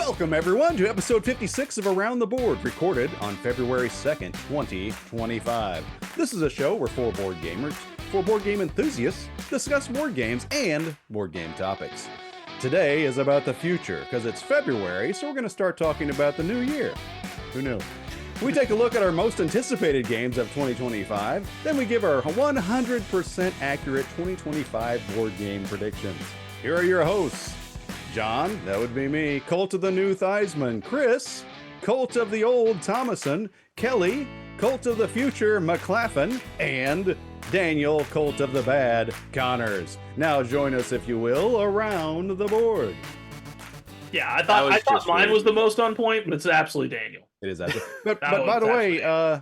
Welcome, everyone, to episode 56 of Around the Board, recorded on February 2nd, 2025. This is a show where four board gamers, four board game enthusiasts, discuss board games and board game topics. Today is about the future, because it's February, so we're going to start talking about the new year. Who knew? We take a look at our most anticipated games of 2025, then we give our 100% accurate 2025 board game predictions. Here are your hosts. John, that would be me, Cult of the New Theismann, Chris, Cult of the Old Thomason, Kelly, Cult of the Future McClaffin, and Daniel, Cult of the Bad Connors. Now join us, if you will, around the board. Yeah, I thought mine was the most on point, but it's absolutely Daniel. It is absolutely. But by the way,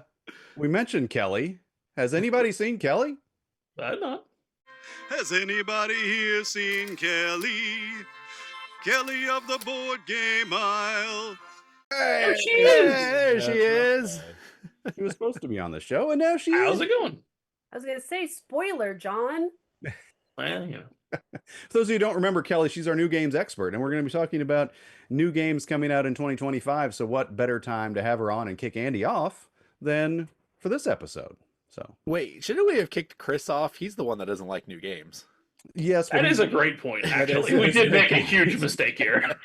we mentioned Kelly. Has anybody seen Kelly? I don't know. Has anybody here seen Kelly? Kelly of the board game aisle. Hey, there she is. There she is. She was supposed to be on the show, and now she is. How's it going? I was going to say, spoiler, John. Well, you know. For those of you who don't remember Kelly, she's our new games expert, and we're going to be talking about new games coming out in 2025. So what better time to have her on and kick Andy off than for this episode? So wait, shouldn't we have kicked Chris off? He's the one that doesn't like new games. Yes, that is a great point, actually. We did make a huge mistake here.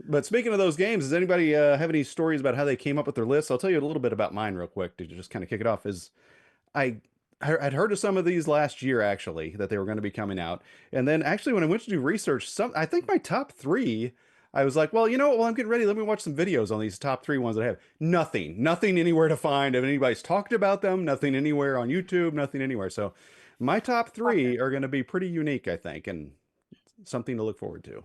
But speaking of those games, does anybody have any stories about how they came up with their lists? I'll tell you a little bit about mine real quick to just kind of kick it off. I'd heard of some of these last year, actually, that they were going to be coming out. And then actually when I went to do research, I think my top three, I was like, well, you know what? Well, I'm getting ready. Let me watch some videos on these top three ones that I have. Nothing anywhere to find. If anybody's talked about them, nothing anywhere on YouTube, nothing anywhere. So my top three are going to be pretty unique, I think, and something to look forward to.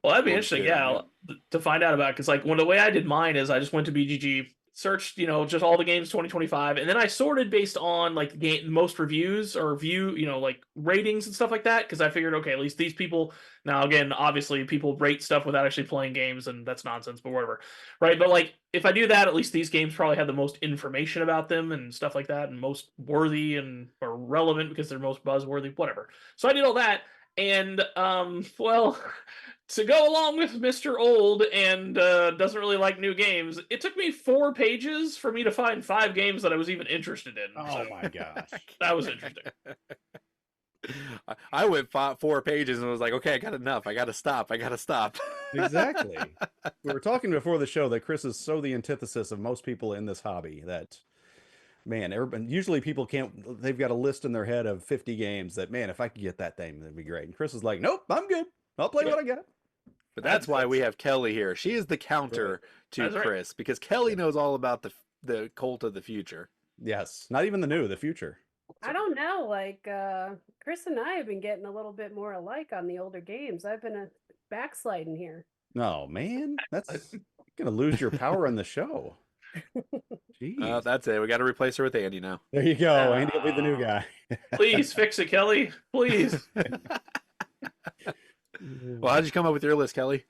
Well, that'd be interesting, yeah, to find out about. Because like the way I did mine is I just went to BGG, searched, just all the games 2025, and then I sorted based on like most reviews or like ratings and stuff like that. Because I figured, okay, at least these people. Now, again, obviously, people rate stuff without actually playing games, and that's nonsense. But whatever, right? But like, if I do that, at least these games probably have the most information about them and stuff like that, and most worthy or relevant because they're most buzzworthy, whatever. So I did all that, and well. To go along with Mr. Old and doesn't really like new games, it took me 4 pages for me to find 5 games that I was even interested in. Oh my gosh. That was interesting. I went 4 pages and was like, okay, I got enough. I got to stop. Exactly. We were talking before the show that Chris is so the antithesis of most people in this hobby that, man, usually people they've got a list in their head of 50 games that, man, if I could get that thing, that'd be great. And Chris is like, nope, I'm good. I'll play what I got. But that's why we have Kelly here. She is the counter to Chris, because Kelly knows all about the Cult of the Future. Yes, not even the future. I don't know. Like, Chris and I have been getting a little bit more alike on the older games. I've been backsliding here. Oh, man. That's going to lose your power on the show. Jeez. That's it. We got to replace her with Andy now. There you go. Andy will be the new guy. Please fix it, Kelly. Please. Well, how'd you come up with your list, Kelly?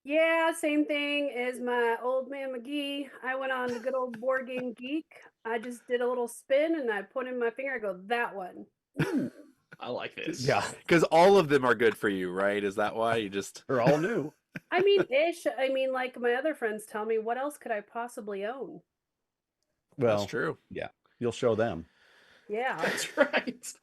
Yeah, same thing as my old man McGee. I went on the good old Board Game Geek. I just did a little spin and I put in my finger. I go, that one. I like this. Yeah. Because all of them are good for you, right? Is that why you just... They're all new. I mean, ish. I mean, like my other friends tell me, what else could I possibly own? Well, that's true. Yeah. You'll show them. Yeah. That's right.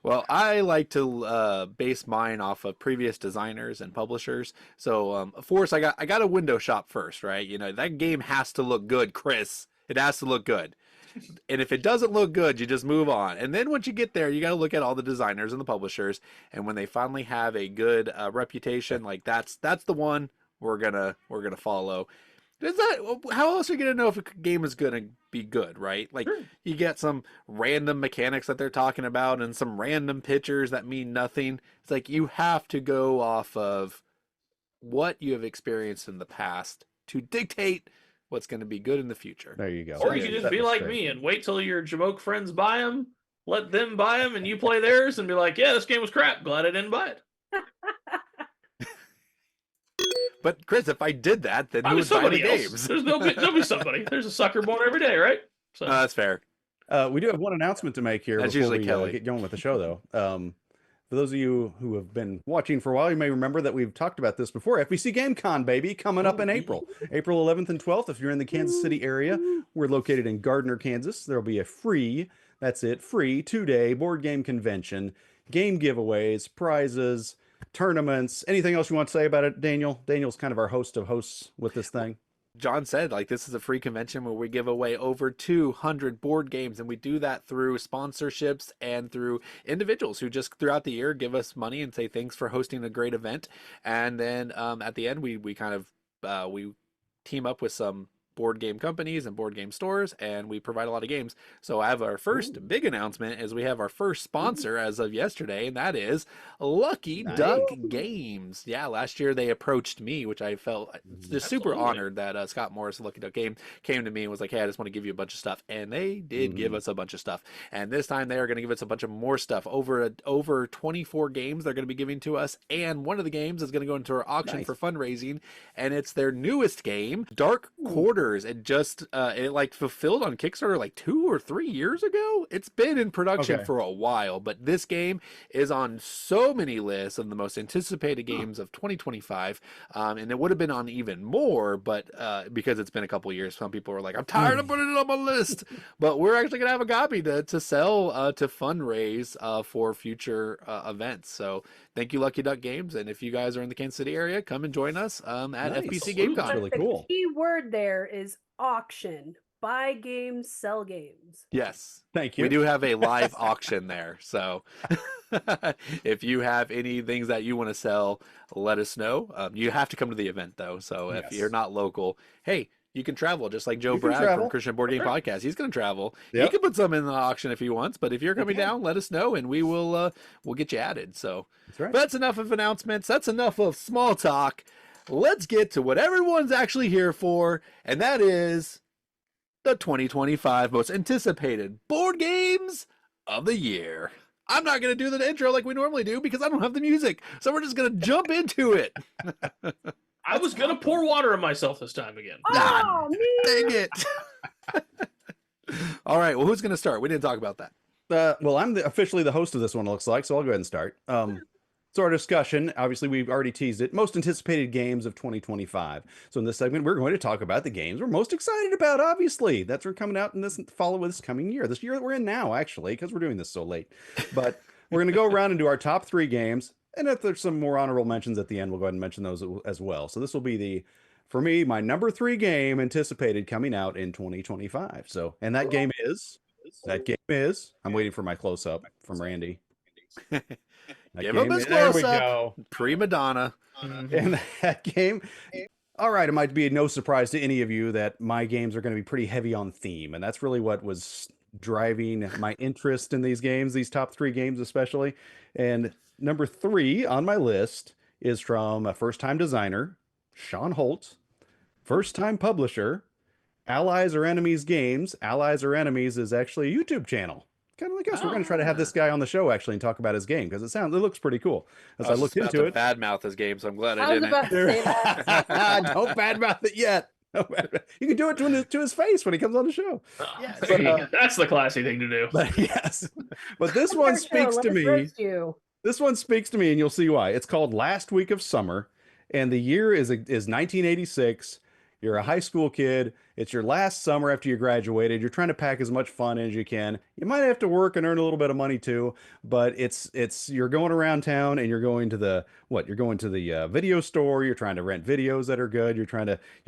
Well, I like to base mine off of previous designers and publishers. So, of course, I got a window shop first, right? That game has to look good, Chris. It has to look good. And if it doesn't look good, you just move on. And then once you get there, you got to look at all the designers and the publishers. And when they finally have a good reputation, like that's the one we're gonna follow. How else are you going to know if a game is going to be good, right? Like, sure. You get some random mechanics that they're talking about and some random pictures that mean nothing. It's like you have to go off of what you have experienced in the past to dictate what's going to be good in the future. There you go. Or you can just be like me and wait till your Jamoke friends buy them, let them buy them, and you play theirs and be like, yeah, this game was crap. Glad I didn't buy it. But Chris, if I did that, then who would buy the games? There'll be somebody. There's a sucker born every day, right? So that's fair. We do have one announcement to make here. That's before usually we Kelly. Get going with the show, though. For those of you who have been watching for a while, you may remember that we've talked about this before. FBC Game Con, baby, coming up in April. April 11th and 12th. If you're in the Kansas City area, we're located in Gardner, Kansas. There'll be a free, that's it, free 2-day board game convention, game giveaways, prizes, tournaments. Anything else you want to say about it, Daniel? Daniel's kind of our host of hosts with this thing. John said, like, this is a free convention where we give away over 200 board games, and we do that through sponsorships and through individuals who just throughout the year give us money and say thanks for hosting a great event. And then at the end, we kind of we team up with some board game companies and board game stores, and we provide a lot of games. So I have our first big announcement is we have our first sponsor as of yesterday, and that is Lucky Duck Games. Yeah, last year they approached me, which I felt just super honored that Scott Morris of Lucky Duck Game came to me and was like, hey, I just want to give you a bunch of stuff. And they did give us a bunch of stuff. And this time they are going to give us a bunch of more stuff. Over 24 games they're going to be giving to us, and one of the games is going to go into our auction for fundraising, and it's their newest game, Dark Quarter. It just it like fulfilled on Kickstarter like 2 or 3 years ago. It's been in production for a while, but this game is on so many lists of the most anticipated games of 2025, and it would have been on even more, but because it's been a couple years, some people were like, I'm tired of putting it on my list. But we're actually gonna have a copy to sell to fundraise for future events. So thank you, Lucky Duck Games, and if you guys are in the Kansas City area, come and join us at FBC Game Con. That's really cool. The key word there is auction. Buy games, sell games. Yes. Thank you. We do have a live auction there. So if you have any things that you want to sell, let us know. You have to come to the event, though. So if you're not local, hey, you can travel just like Joe Brad from Christian Board Game Podcast. He's going to travel. He can put some in the auction if he wants, but if you're coming down, let us know and we will we'll get you added. So but that's enough of announcements. That's enough of small talk. Let's get to what everyone's actually here for, and that is the 2025 most anticipated board games of the year. I'm not going to do the intro like we normally do because I don't have the music, so we're just going to jump into it. I was going to pour water on myself this time again. Oh, dang it. All right, well, who's going to start? We didn't talk about that. Well, I'm officially the host of this one, it looks like, so I'll go ahead and start. So our discussion, obviously we've already teased it, most anticipated games of 2025. So in this segment, we're going to talk about the games we're most excited about, obviously. That's what's coming out in this coming year. This year that we're in now, actually, because we're doing this so late. But we're going to go around and do our top 3 games. And if there's some more honorable mentions at the end, we'll go ahead and mention those as well. So this will be for me, my number 3 game anticipated coming out in 2025. So, and that game is, I'm waiting for my close-up from Randy. Give him his close-up. Prima donna. And that game, all right, it might be no surprise to any of you that my games are going to be pretty heavy on theme. And that's really what was driving my interest in these games, these top 3 games especially. And number 3 on my list is from a first-time designer, Sean Holt, first-time publisher, Allies or Enemies Games. Allies or Enemies is actually a YouTube channel. Kind of like us. We're going to try to have this guy on the show actually and talk about his game because it looks pretty cool. As I looked into it, badmouth his game, so I'm glad I didn't. About to say that. Don't badmouth it yet. You can do it to his face when he comes on the show. Yes. But, that's the classy thing to do. But yes, but this one speaks to me. This one speaks to me, and you'll see why. It's called Last Week of Summer, and the year is 1986. You're a high school kid. It's your last summer after you graduated. You're trying to pack as much fun as you can. You might have to work and earn a little bit of money too, but you're going around town and you're going to the video store. You're trying to rent videos that are good. You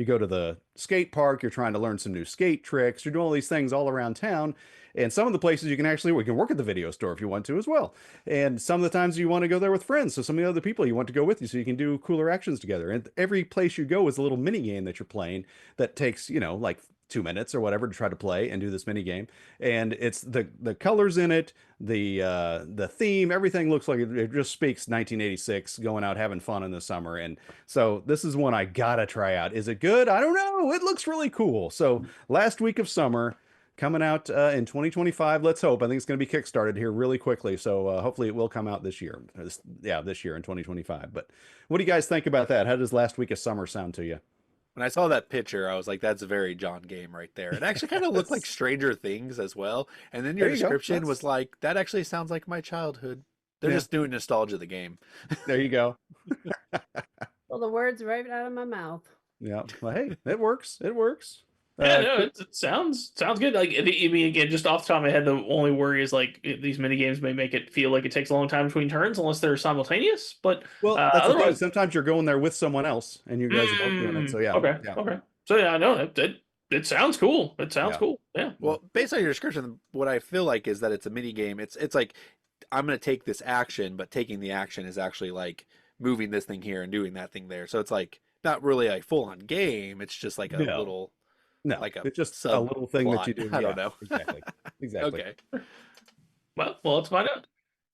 go to the skate park. You're trying to learn some new skate tricks. You're doing all these things all around town. And some of the places we can work at the video store if you want to as well. And some of the times you want to go there with friends. So some of the other people you want to go with you so you can do cooler actions together. And every place you go is a little mini game that you're playing that takes, like 2 minutes or whatever to try to play and do this mini game. And it's the colors in it, the theme, everything looks like it just speaks 1986, going out having fun in the summer. And so this is one I gotta try out. Is it good? I don't know. It looks really cool. So Last Week of Summer, coming out in 2025. Let's hope. I think it's going to be kickstarted here really quickly. So hopefully it will come out this year. This year in 2025. But what do you guys think about that? How does Last Week of Summer sound to you? When I saw that picture, I was like, that's a very John game right there. It actually kind of looked like Stranger Things as well. And then your description was like, that actually sounds like my childhood. They're Yeah. just doing nostalgia of the game. There you go. Well, the words right out of my mouth. Yeah. Well, hey, it works. It works. Yeah, no, it sounds good. Like, I mean, again, just off the top of my head, the only worry is like these mini games may make it feel like it takes a long time between turns unless they're simultaneous. But well, that's the thing. otherwise, Sometimes you're going there with someone else, and you guys are both doing it. So yeah. Okay. Yeah. Okay. So yeah, no, it sounds cool. It sounds Yeah. cool. Yeah. Well, based on your description, what I feel like is that it's a mini game. It's like I'm going to take this action, but taking the action is actually like moving this thing here and doing that thing there. So it's like not really a full on game. It's just like a No. little. No, Like a it's just a little thing that you do. subplot. I don't know. Exactly. Exactly. Okay. Well, let's find out.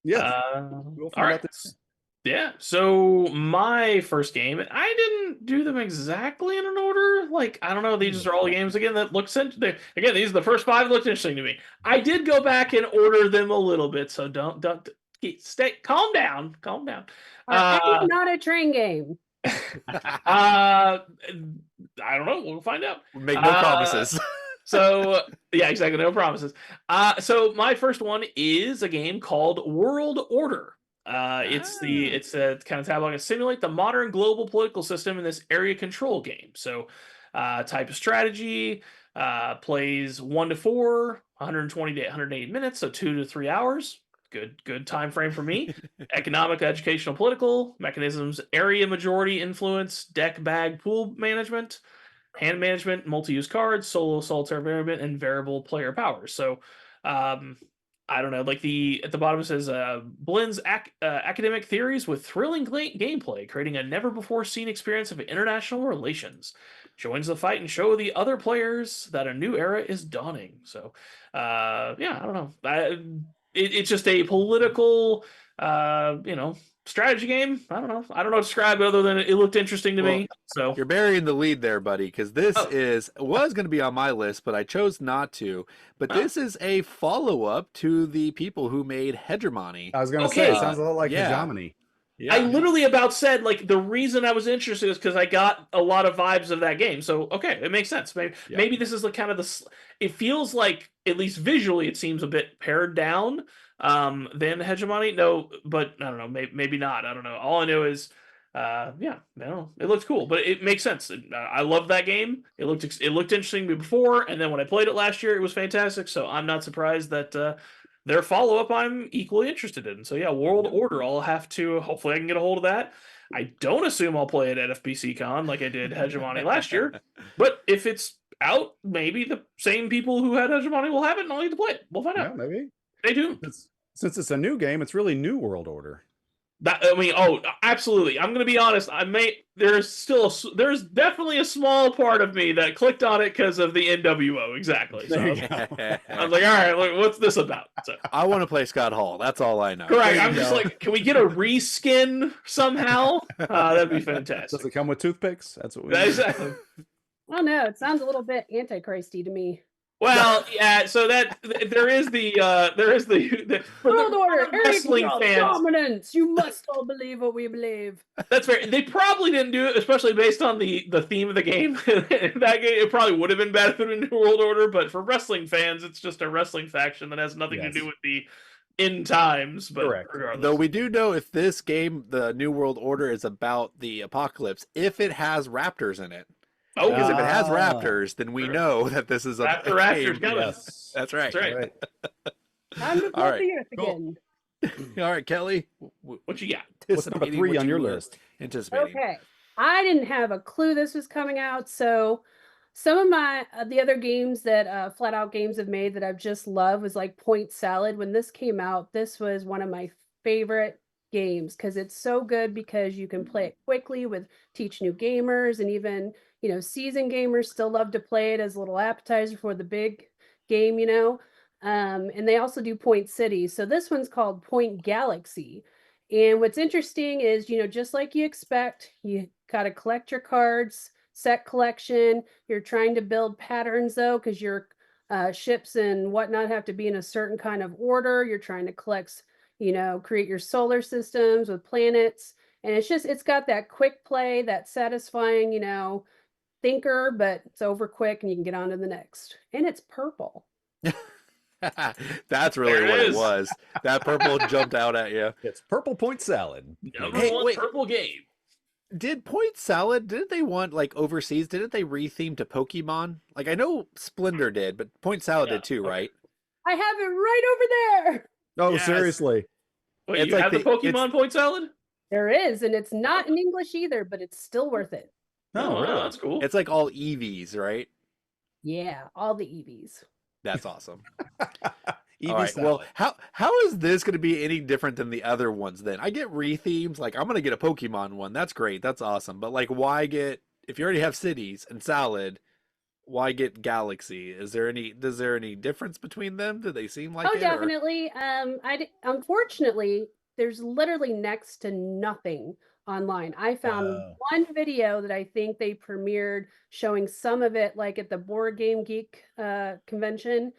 Yeah. We'll All find right. out this. Yeah. So my first game, I didn't do them exactly in an order. Like, I don't know. These are all games again that look again. These are the first 5 that looked interesting to me. I did go back and order them a little bit. So don't calm down. I am not a train game. I don't know. We'll find out. Make no promises. So yeah, exactly. No promises. So my first one is a game called World Order. It's a kind of tableau to simulate the modern global political system in this area control game. So type of strategy, plays 1 to 4, 120 to 180 minutes, so 2 to 3 hours. Good time frame for me. Economic, educational, political mechanisms, area majority influence, deck bag pool management, hand management, multi-use cards, solo solitaire variant, and variable player powers. So I don't know, like at the bottom it says blends academic theories with thrilling gameplay, creating a never before seen experience of international relations. Joins the fight and show the other players that a new era is dawning. So yeah, I don't know. It's just a political, strategy game. I don't know how to describe it other than it looked interesting to me. So you're burying the lead there, buddy, because this was going to be on my list, but I chose not to. But this is a follow-up to the people who made Hegemony. I was going to say, it sounds a lot like Hegemony. Yeah. I literally about said, like, the reason I was interested is because I got a lot of vibes of that game. So, okay, it makes sense. Maybe this is like kind of it feels like, at least visually, it seems a bit pared down than Hegemony. No, but I don't know. Maybe not. I don't know. All I know is, I don't know. It looks cool, but it makes sense. I love that game. It looked interesting to me before, and then when I played it last year, it was fantastic. So I'm not surprised that their follow-up I'm equally interested in. So yeah, World Order, I'll have to, hopefully I can get a hold of that. I don't assume I'll play it at FBC Con like I did Hegemony last year, but if it's out, maybe the same people who had Hegemony will have it and I'll need to play it. We'll find out. Maybe. Stay tuned. Since it's a new game, it's really New World Order. Absolutely. I'm going to be honest. There's definitely a small part of me that clicked on it because of the NWO. Exactly. So I was like, all right, what's this about? So, I want to play Scott Hall. That's all I know. Correct. I'm just like, can we get a reskin somehow? That'd be fantastic. Does it come with toothpicks? That's what we need. Exactly. Oh no, it sounds a little bit antichristy to me. Well, yeah. So that there is the World Order, wrestling fans. dominance. You must all believe what we believe. That's fair. They probably didn't do it, especially based on the theme of the game. That game, it probably would have been better than New World Order, but for wrestling fans, it's just a wrestling faction that has nothing to do with the end times. But correct. Regardless. Though we do know if this game, the New World Order, is about the apocalypse, if it has raptors in it. Oh, because if it has raptors, then we know that this is a raptors game. Yes. That's right. That's right. Time to All flood right, the earth cool. again. All right, Kelly. What you got? What's number 3 on your list? Anticipating. Okay. I didn't have a clue this was coming out, so some of my the other games that Flat Out Games have made that I've just loved was like Point Salad. When this came out, this was one of my favorite games because it's so good because you can play it quickly with teach new gamers, and even seasoned gamers still love to play it as a little appetizer for the big game, and they also do Point City. So this one's called Point Galaxy. And what's interesting is, just like you expect, you got to collect your cards, set collection. You're trying to build patterns though, because your ships and whatnot have to be in a certain kind of order. You're trying to collect, create your solar systems with planets. And it's got that quick play, that satisfying, thinker, but it's over quick and you can get on to the next. And it's purple. That's really There it what it is. was. That purple jumped out at you. It's Purple Point Salad. Number Hey, one wait. purple game. Did Point Salad, didn't they want, like, overseas, didn't they retheme to Pokemon? Like, I know Splendor did, but Point Salad Yeah, did too, okay. right? I have it right over there. Oh, Yes. seriously? Wait, It's you like have the Pokemon point salad? There is, and it's not in English either, but it's still worth it. Oh, wow, really? that's cool. It's like all EVs, right? Yeah, all the EVs. That's awesome. EV All right. salad. Well, how is this going to be any different than the other ones then? I get rethemes. Like, I'm going to get a Pokemon one. That's great. That's awesome. But, like, why get, if you already have cities and salad, why get Galaxy? Is there any difference between them? Do they seem like Oh, it? definitely. Unfortunately, there's literally next to nothing online. I found Oh. one video that I think they premiered showing some of it, like at the Board Game Geek convention,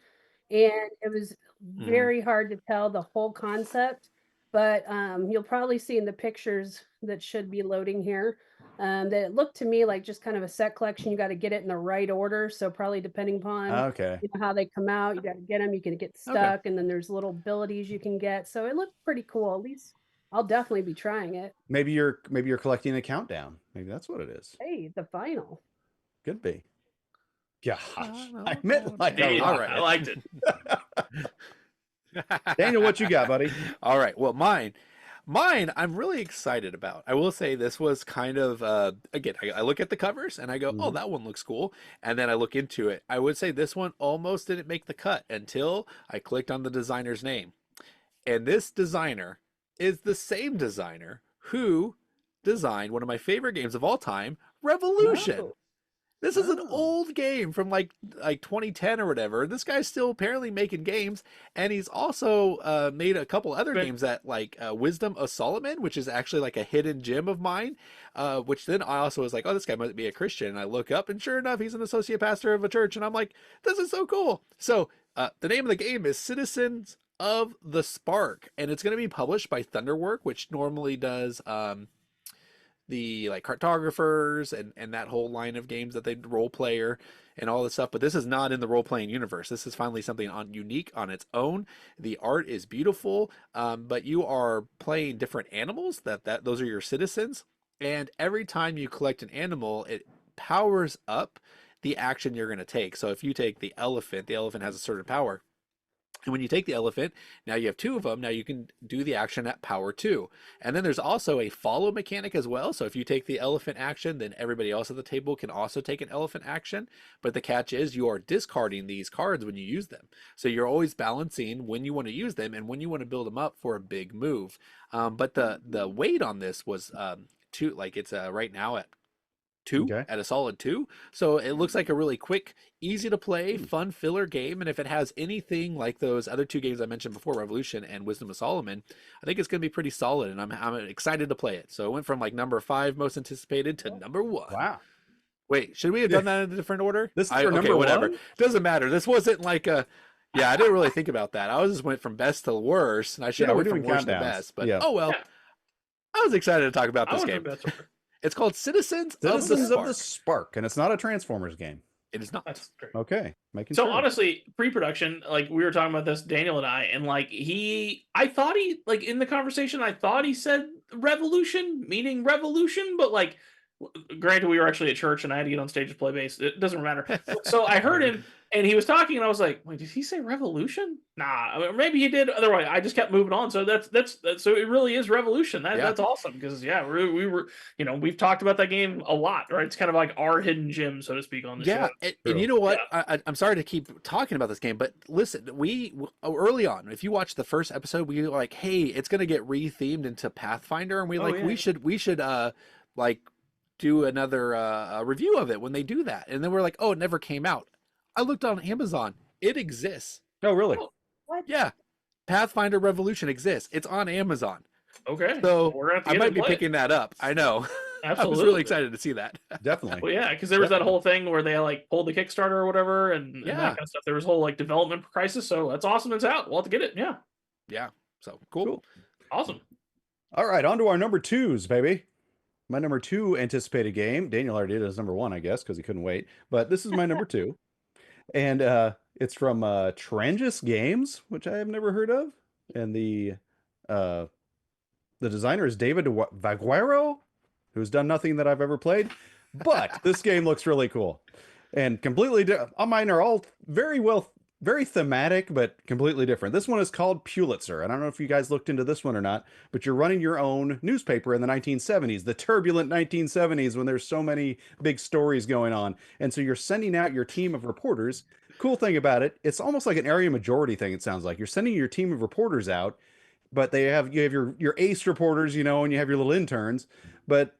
and it was very hard to tell the whole concept. But you'll probably see in the pictures that should be loading here that it looked to me like just kind of a set collection. You got to get it in the right order. So probably depending upon Okay. how they come out, you got to get them. You can get stuck, and then there's little abilities you can get. So it looked pretty cool. At least I'll definitely be trying it. Maybe you're collecting a countdown. Maybe that's what it is. Hey, the final. Could be. Gosh, no, I meant like Hey, a all lot. right. I liked it. Daniel, what you got, buddy? All right. Well, mine I'm really excited about. I will say this was kind of again, I look at the covers and I go, oh, that one looks cool, and then I look into it. I would say this one almost didn't make the cut until I clicked on the designer's name, and this designer is the same designer who designed one of my favorite games of all time, Revolution. Oh. This is an Oh. old game from like 2010 or whatever. This guy's still apparently making games, and he's also made a couple other games that like Wisdom of Solomon, which is actually like a hidden gem of mine. Which then I also was like, oh, this guy must be a Christian. And I look up, and sure enough, he's an associate pastor of a church, and I'm like, this is so cool. So the name of the game is Citizens of the Spark, and it's going to be published by Thunderwork, which normally does the like cartographers and that whole line of games that they role player and all this stuff. But this is not in the role playing universe. This is finally something unique on its own. The art is beautiful, but you are playing different animals. Those are your citizens, and every time you collect an animal, it powers up the action you're going to take. So if you take the elephant has a certain power. And when you take the elephant, now you have two of them. Now you can do the action at power 2. And then there's also a follow mechanic as well. So if you take the elephant action, then everybody else at the table can also take an elephant action. But the catch is you are discarding these cards when you use them. So you're always balancing when you want to use them and when you want to build them up for a big move. But the weight on this was 2, like it's right now at 2, Okay. at a solid 2. So it looks like a really quick, easy to play, fun filler game. And if it has anything like those other 2 games I mentioned before, Revolution and Wisdom of Solomon, I think it's going to be pretty solid, and I'm excited to play it. So it went from like number 5 most anticipated to number 1. Wow. Wait, should we have done that in a different order? This is your number whatever. 1? Doesn't matter. This wasn't like a. Yeah, I didn't really think about that. I just went from best to worst, and I should have we're went from doing worst to countdowns. best. But Yeah. oh well. Yeah. I was excited to talk about I this was game. in best order. It's called Citizens Citizens of the Spark. Spark, and it's not a Transformers game. It is not. That's great. Okay, making So sure. honestly, pre-production, like we were talking about this, Daniel and I, and like I thought he, like in the conversation, I thought he said revolution, meaning revolution, but like, granted, we were actually at church and I had to get on stage to play bass. It doesn't matter. So I heard him and he was talking and I was like, wait, did he say revolution? Nah, I mean, maybe he did. Otherwise, I just kept moving on. So that's so it really is revolution. That's awesome because we were, we've talked about that game a lot, right? It's kind of like our hidden gem, so to speak, on the show. And you know what? Yeah. I'm sorry to keep talking about this game, but listen, we early on, if you watch the first episode, we were like, hey, it's going to get rethemed into Pathfinder, and we should like do another review of it when they do that. And then we're like, oh, it never came out. I looked on Amazon. It exists. Oh, really? What? Yeah. Pathfinder Revolution exists. It's on Amazon. Okay. So we're gonna have to I get might to be play it. picking that up. I know. Absolutely. I was really excited to see that. Definitely. Well, yeah, because there was that whole thing where they like pulled the Kickstarter or whatever, and that kind of stuff. There was a whole like development crisis. So that's awesome. It's out. We'll have to get it. Yeah. Yeah. So cool. Awesome. All right, on to our number 2s, baby. My number 2 anticipated game. Daniel already did his number 1, I guess, because he couldn't wait. But this is my number 2. And It's from Trangis Games, which I have never heard of, and uh, the designer is David Vaguero, who's done nothing that I've ever played. But this game looks really cool, and completely. Mine are all very thematic, but completely different. This one is called Pulitzer. I don't know if you guys looked into this one or not, but you're running your own newspaper in the 1970s, the turbulent 1970s, when there's so many big stories going on, and so you're sending out your team of reporters. Cool thing about it, it's almost like an area majority thing. It sounds like you're sending your team of reporters out, but you have your ace reporters, and you have your little interns, but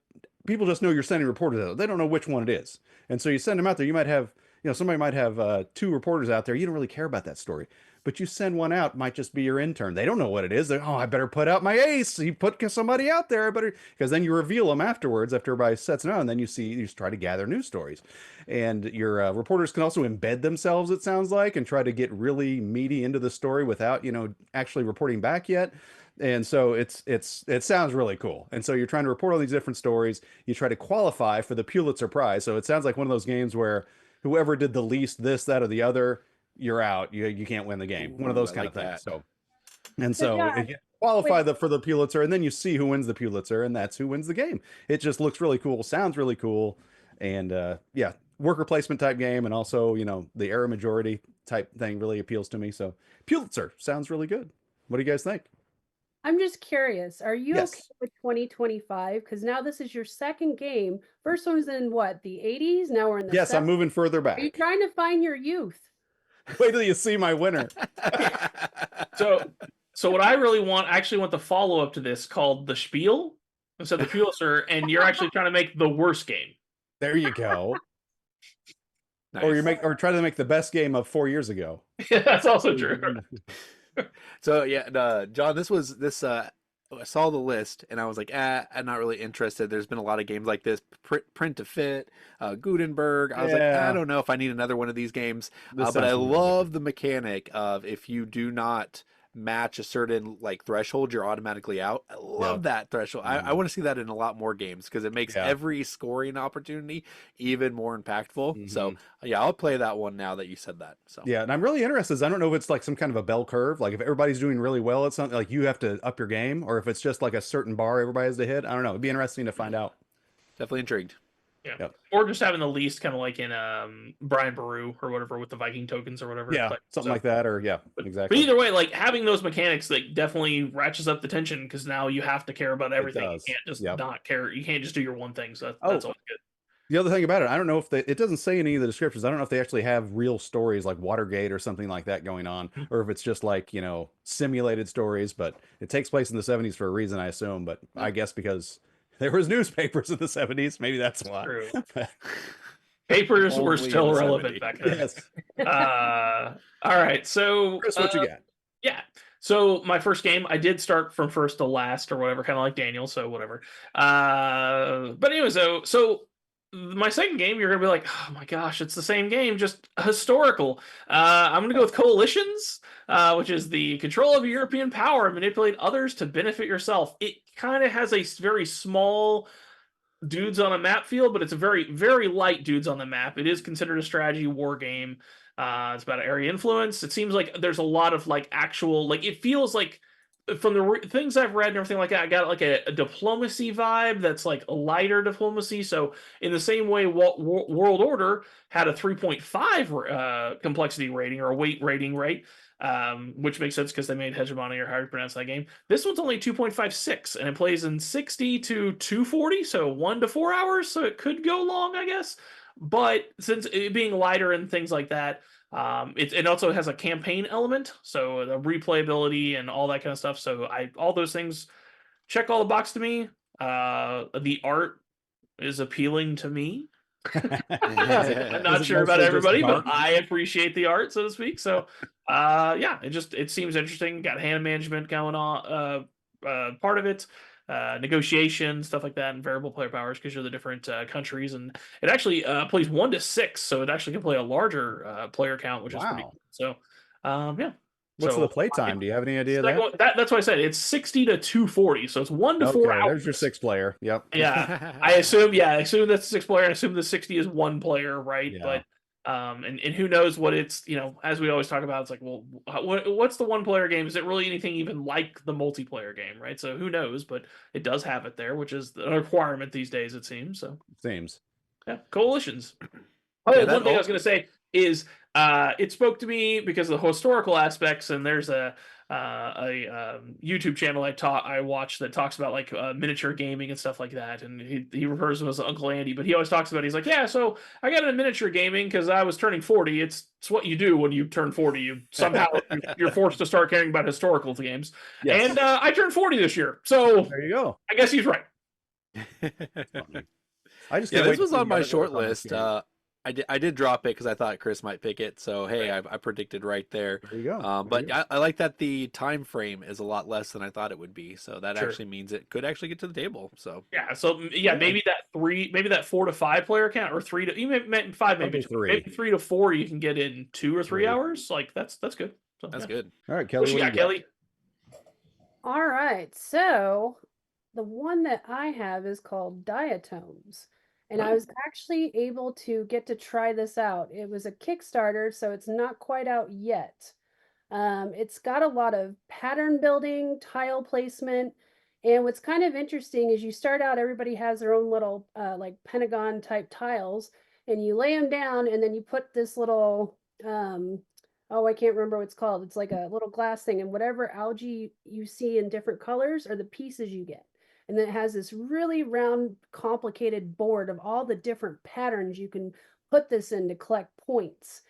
people just know you're sending reporters out. They don't know which one it is, and so you send them out there. You might have, somebody might have 2 reporters out there. You don't really care about that story, but you send one out, might just be your intern. They don't know what it is. They're, oh, I better put out my ace. You put somebody out there, I better, because then you reveal them afterwards after everybody sets it out, and then you just try to gather news stories. And your reporters can also embed themselves, it sounds like, and try to get really meaty into the story without, actually reporting back yet. And so it sounds really cool. And so you're trying to report on these different stories. You try to qualify for the Pulitzer Prize. So it sounds like one of those games where whoever did the least this, that, or the other, you're out. You can't win the game. One of those kind of things. So yeah, you qualify for the Pulitzer, and then you see who wins the Pulitzer, and that's who wins the game. It just looks really cool, sounds really cool, and worker placement type game, and also the era majority type thing really appeals to me. So Pulitzer sounds really good. What do you guys think? I'm just curious. Are you Yes. okay with 2025? Because now this is your second game. First one was in what, the 80s? Now we're in the Yes, I'm 70s. moving further Are you back. trying to find your youth? Wait till you see my winner. So what I actually want the follow up to this called the Spiel instead of the Pulitzer, and you're actually trying to make the worst game. There you go. Nice. Or try to make the best game of 4 years ago. That's also true. So yeah, John, I saw the list and I was like, I'm not really interested. There's been a lot of games like this, Print to Fit, Gutenberg. I was like, I don't know if I need another one of these games. But I love the mechanic of if you do not match a certain threshold, you're automatically out. I love that threshold. I want to see that in a lot more games because it makes every scoring opportunity even more impactful. So I'll play that one now that you said that. So and I'm really interested. I don't know if it's like some kind of a bell curve, like if everybody's doing really well, it's something like you have to up your game, or if it's just like a certain bar everybody has to hit. I don't know. It'd be interesting to find out. Definitely intrigued. Yeah. Yep. Or just having the least, kind of like in Brian Baru or whatever with the Viking tokens or whatever. Yeah, something like that, or exactly. But either way, having those mechanics definitely ratchets up the tension because now you have to care about everything. You can't just not care. You can't just do your one thing. So that's always good. The other thing about it, I don't know if it doesn't say in any of the descriptions. I don't know if they actually have real stories like Watergate or something like that going on, or if it's just simulated stories. But it takes place in the 70s for a reason, I assume. But I guess because there was newspapers in the 70s, maybe that's why. True. Papers were still relevant back then. Yes. All right. So Chris, what you got? Yeah. So my first game, I did start from first to last or whatever, kind of like Daniel. So whatever. But anyway, so my second game, you're going to be like, oh my gosh, it's the same game, just historical. I'm going to go with Coalitions, which is the control of European power and manipulate others to benefit yourself. It kind of has a very small dudes on a map feel, but it's a very, very light dudes on the map. It is considered a strategy war game. It's about area influence. It seems like there's a lot of actual, it feels like from the things I've read and everything like that, I got a diplomacy vibe that's a lighter diplomacy. So in the same way, World Order had a 3.5 complexity rating or a weight rating, right? Which makes sense because they made hegemony or however you pronounce that game. This one's only 2.56 and it plays in 60 to 240, so 1 to 4 hours. So it could go long, I guess. But since it being lighter and things like that, it also has a campaign element, so the replayability and all that kind of stuff. So all those things check all the box to me. The art is appealing to me. I'm not sure about everybody, but I appreciate the art, so to speak. So it seems interesting. Got hand management going on, part of it. Negotiation, stuff like that, and variable player powers because you're the different countries, and it actually plays 1 to 6, so it actually can play a larger player count, which is pretty cool. So What's the play time? Do you have any idea of that? That's why I said it's 60 to 240, so it's 1 to 4 hours. There's your 6 player. Yep. Yeah, I assume that's 6 player. I assume the 60 is 1 player, right? Yeah. But And who knows what it's, as we always talk about, it's like, well, what's the one player game? Is it really anything even like the multiplayer game, right? So who knows, but it does have it there, which is a requirement these days, it seems. So Seems. yeah, coalitions. Oh, Yeah, one thing I was going to say is it spoke to me because of the historical aspects, and there's a YouTube channel I watch that talks about like miniature gaming and stuff like that, and he refers to him as Uncle Andy, but he always talks about, he's like, yeah, so I got into miniature gaming because I was turning 40. It's what you do when you turn 40. You somehow you're forced to start caring about historical games. Yes. And I turned 40 this year, so There you go. I guess he's right. I just Yeah, can't wait this to was see on my what short on this list. game. I did drop it because I thought Chris might pick it. So hey, I predicted right there. There you go. But I like that the time frame is a lot less than I thought it would be. So that Sure. actually means it could actually get to the table. So Yeah, so yeah, maybe that 4 to 5 player count, or 3 to even 5, maybe Probably 3. maybe 3 to 4 you can get in 2 or 3 3. hours. Like that's good. So, that's yeah. good. All right, What Kelly. you What got, do you got? Kelly? All right. So the one that I have is called Diatoms. And I Oh. was actually able to get to try this out. It was a Kickstarter, so it's not quite out yet. It's got a lot of pattern building, tile placement, and what's kind of interesting is you start out, everybody has their own little like pentagon type tiles, and you lay them down, and then you put this little oh, I can't remember what it's called. It's like a little glass thing, and whatever algae you see in different colors are the pieces you get. And then it has this really round, complicated board of all the different patterns you can put this in to collect points.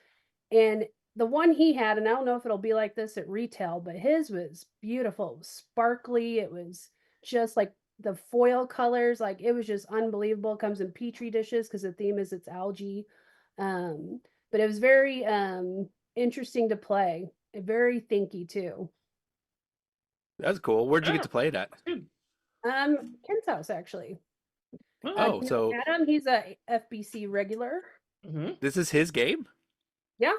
And the one he had, and I don't know if it'll be like this at retail, but his was beautiful. It was sparkly. It was just like the foil colors. Like it was just unbelievable. It comes in petri dishes because the theme is it's algae. But it was very interesting to play. Very thinky too. That's cool. Where'd you Yeah. get to play it at? Ken's house actually. Oh, so Adam, he's a FBC regular. Mm-hmm. this is his game? Yeah,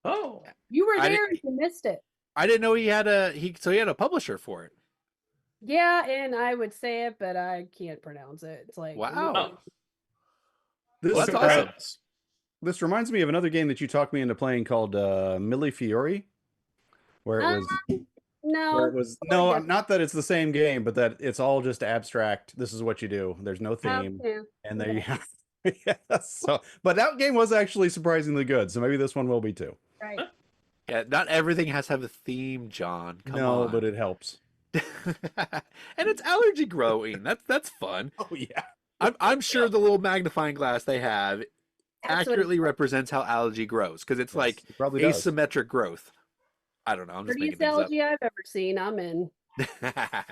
Oh, you were I there and you missed it. I didn't know he had a publisher for it. Yeah, and I would say it, but I can't pronounce it. It's like Wow. This, Well, that's awesome. This reminds me of another game that you talked me into playing called Millie Fiore, where it was no, no, not that it's the same game, but that it's all just abstract. This is what you do. There's no theme, yeah. and there you have. Yeah, so, but that game was actually surprisingly good. So maybe this one will be too. Right. Yeah, not everything has to have a theme, John. Come No, on. but it helps. And it's allergy growing. That's fun. Oh yeah. I'm sure the little magnifying glass they have That's what accurately represents how algae grows because it's like It probably does. asymmetric growth. I don't know. I'm just making Prettiest things algae I've ever seen. I'm in. up.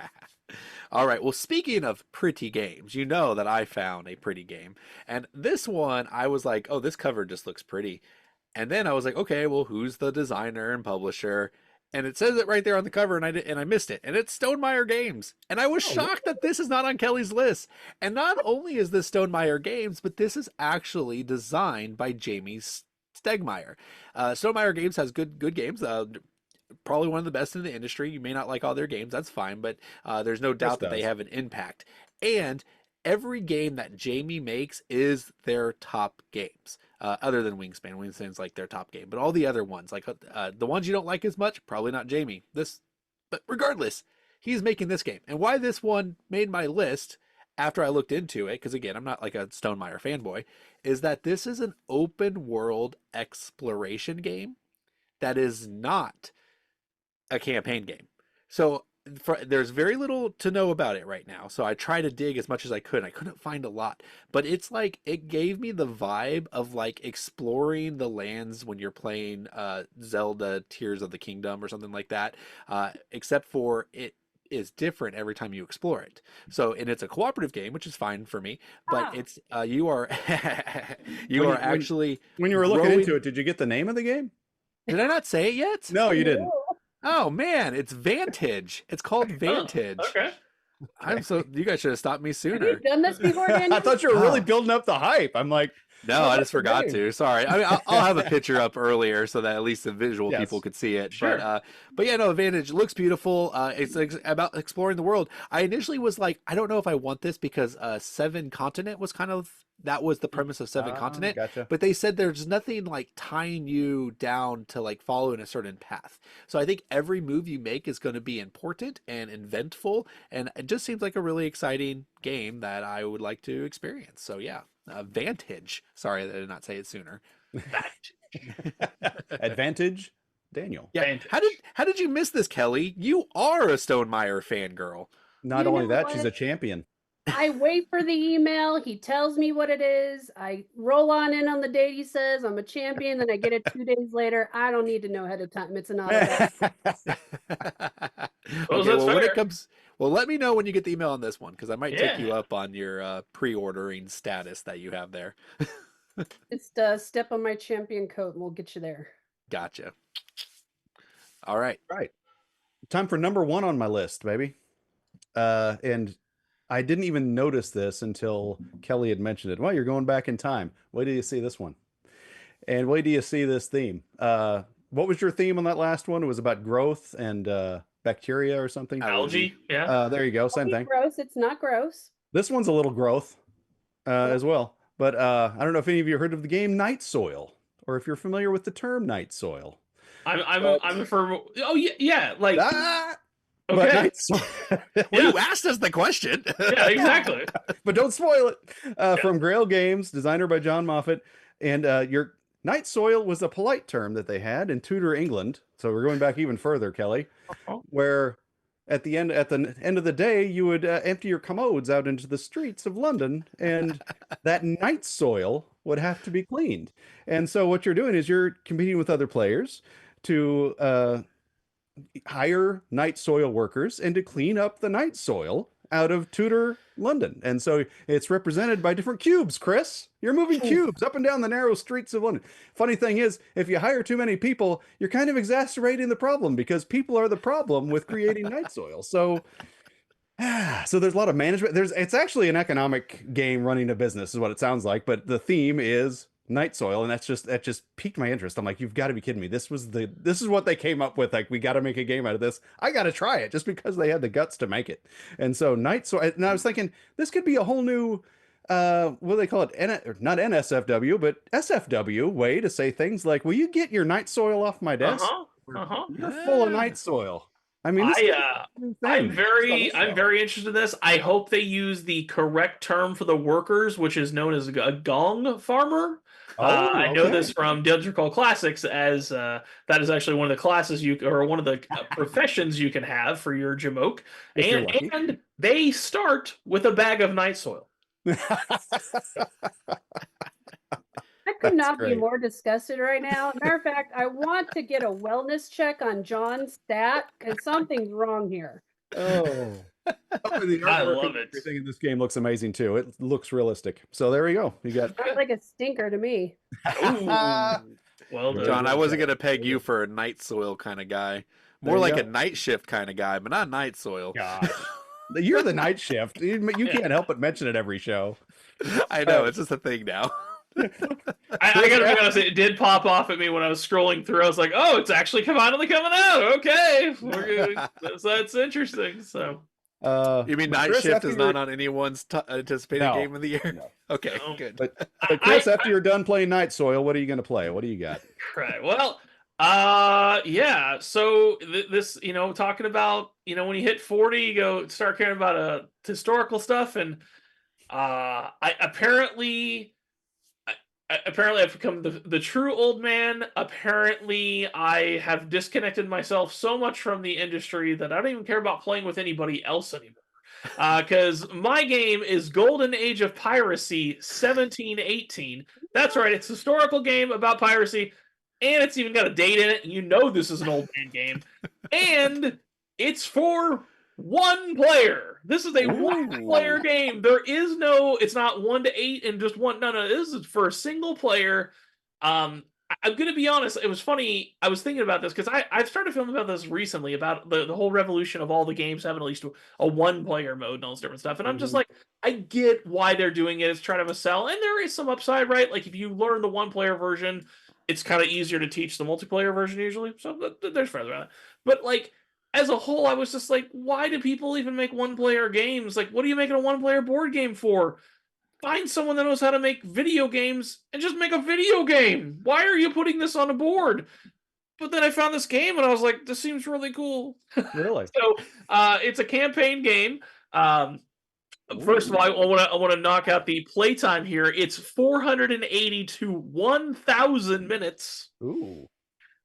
All right. Well, speaking of pretty games, you know that I found a pretty game. And this one, I was like, oh, this cover just looks pretty. And then I was like, okay, well, who's the designer and publisher? And it says it right there on the cover, and I missed it. And it's Stonemaier Games. And I was shocked that this is not on Kelly's list. And not only is this Stonemaier Games, but this is actually designed by Jamie Stegmaier. Stonemaier Games has good games. Probably one of the best in the industry. You may not like all their games, that's fine, but there's no doubt that they have an impact. And every game that Jamie makes is their top games, other than Wingspan. Wingspan's like their top game, but all the other ones, like the ones you don't like as much, probably not Jamie. But regardless, he's making this game. And why this one made my list after I looked into it, because again, I'm not like a Stonemaier fanboy, is that this is an open world exploration game that is not a campaign game. So there's very little to know about it right now. So I tried to dig as much as I could. I couldn't find a lot, but it's like, it gave me the vibe of like exploring the lands when you're playing Zelda Tears of the Kingdom or something like that. Except for it is different every time you explore it. So, and it's a cooperative game, which is fine for me, but it's, you are, actually, when you were looking into it, did you get the name of the game? did I not say it yet? No, you didn't. Oh man, it's Vantage. It's called Vantage. Oh, okay. You guys should have stopped me Have sooner. you done this before, Daniel? I thought you were really building up the hype. I'm like, No, I just forgot name? to. Sorry. I mean, I'll have a picture up earlier so that at least the visual Yes. people could see it. Sure. But yeah, no, Vantage looks beautiful. It's about exploring the world. I initially was like, I don't know if I want this because Seven Continent was kind of that was the premise of Seven Continent. Gotcha. But they said there's nothing like tying you down to like follow in a certain path. So I think every move you make is going to be important and inventful, and it just seems like a really exciting game that I would like to experience. So yeah, Vantage. Sorry that I did not say it sooner. Advantage, Daniel. Yeah. Vantage. How did you miss this, Kelly? You are a Stonemeyer fangirl. Not You only know that, she's what? a champion. I wait for the email. He tells me what it is. I roll on in on the date he says I'm a champion. Then I get it 2 days later. I don't need to know ahead of time. It's an automatic. Okay, that's well, when fair. it comes, well, let me know when you get the email on this one because I might take you Yeah. up on your pre-ordering status that you have there. Just step on my champion coat and we'll get you there. Gotcha. All right. Right. Time for number 1 on my list, baby. And I didn't even notice this until Kelly had mentioned it. Well, you're going back in time. Wait till you see this one. And wait till you see this theme. What was your theme on that last one? It was about growth and bacteria or something. Algae. Yeah. There you go. Same thing. Gross. It's not gross. This one's a little growth as well. But I don't know if any of you heard of the game Night Soil, or if you're familiar with the term night soil. I'm for. Oh yeah. Like. But Okay. Night Soil. Well, you asked us the question. Yeah. Exactly. But don't spoil it. From Grail Games, designer by John Moffat, and your Night Soil was a polite term that they had in Tudor England. So we're going back even further, Kelly, where at the end of the day, you would empty your commodes out into the streets of London, and that night soil would have to be cleaned. And so what you're doing is you're competing with other players to hire night soil workers and to clean up the night soil out of Tudor London. And so it's represented by different cubes, Chris. You're moving cubes up and down the narrow streets of London. Funny thing is, if you hire too many people, you're kind of exacerbating the problem because people are the problem with creating night soil. So there's a lot of management. It's actually an economic game running a business is what it sounds like, but the theme is night soil, and that just piqued my interest. I'm like, you've got to be kidding me. This is what they came up with. Like, we got to make a game out of this. I got to try it just because they had the guts to make it. And so night soil, and I was thinking this could be a whole new what do they call it? Not NSFW, but SFW way to say things like, will you get your night soil off my desk? You're full of night soil. I mean, I'm very interested in this. I hope they use the correct term for the workers, which is known as a gong farmer. I know this from Dungeon Crawl Classics, as that is actually one of the classes or one of the professions you can have for your Jamoke, and they start with a bag of night soil. I could not be more disgusted right now. Matter of fact, I want to get a wellness check on John's stat because something's wrong here. Oh. The I love it. Everything in this game looks amazing too. It looks realistic. So there we go. You got Sounds like a stinker to me. Well done. John, I wasn't going to peg you for a night soil kind of guy. More like a night shift kind of guy, but not night soil. Gosh. You're the night shift. You can't help but mention it every show. I know. It's just a thing now. I gotta be honest, it did pop off at me when I was scrolling through. I was like, oh, it's actually finally coming out. Okay. That's interesting. So you mean Night Chris, Shift is not on anyone's anticipated game of the year? No. Okay, good. But Chris, after you're done playing Night Soil, what are you going to play? What do you got? Right. Well, yeah. So this, talking about, when you hit 40, you start caring about historical stuff, and apparently I've become the true old man. Apparently, I have disconnected myself so much from the industry that I don't even care about playing with anybody else anymore. Because my game is Golden Age of Piracy 1718. That's right, it's a historical game about piracy, and it's even got a date in it. You know this is an old man game. And it's for one player. This is a one-player game. It's not 1 to 8 and just one. No, this is for a single player. I'm going to be honest. It was funny. I was thinking about this because I've started filming about this recently, about the whole revolution of all the games having at least a one-player mode and all this different stuff. And I'm just like, I get why they're doing it. It's trying to sell. And there is some upside, right? Like if you learn the one-player version, it's kind of easier to teach the multiplayer version usually. So there's further on it. But like, as a whole, I was just like, why do people even make one-player games? Like, what are you making a one-player board game for? find someone that knows how to make video games and just make a video game. Why are you putting this on a board? But then I found this game and I was like, this seems really cool. Really? So it's a campaign game. First of all, I want to knock out the playtime here. It's 480 to 1,000 minutes. Ooh.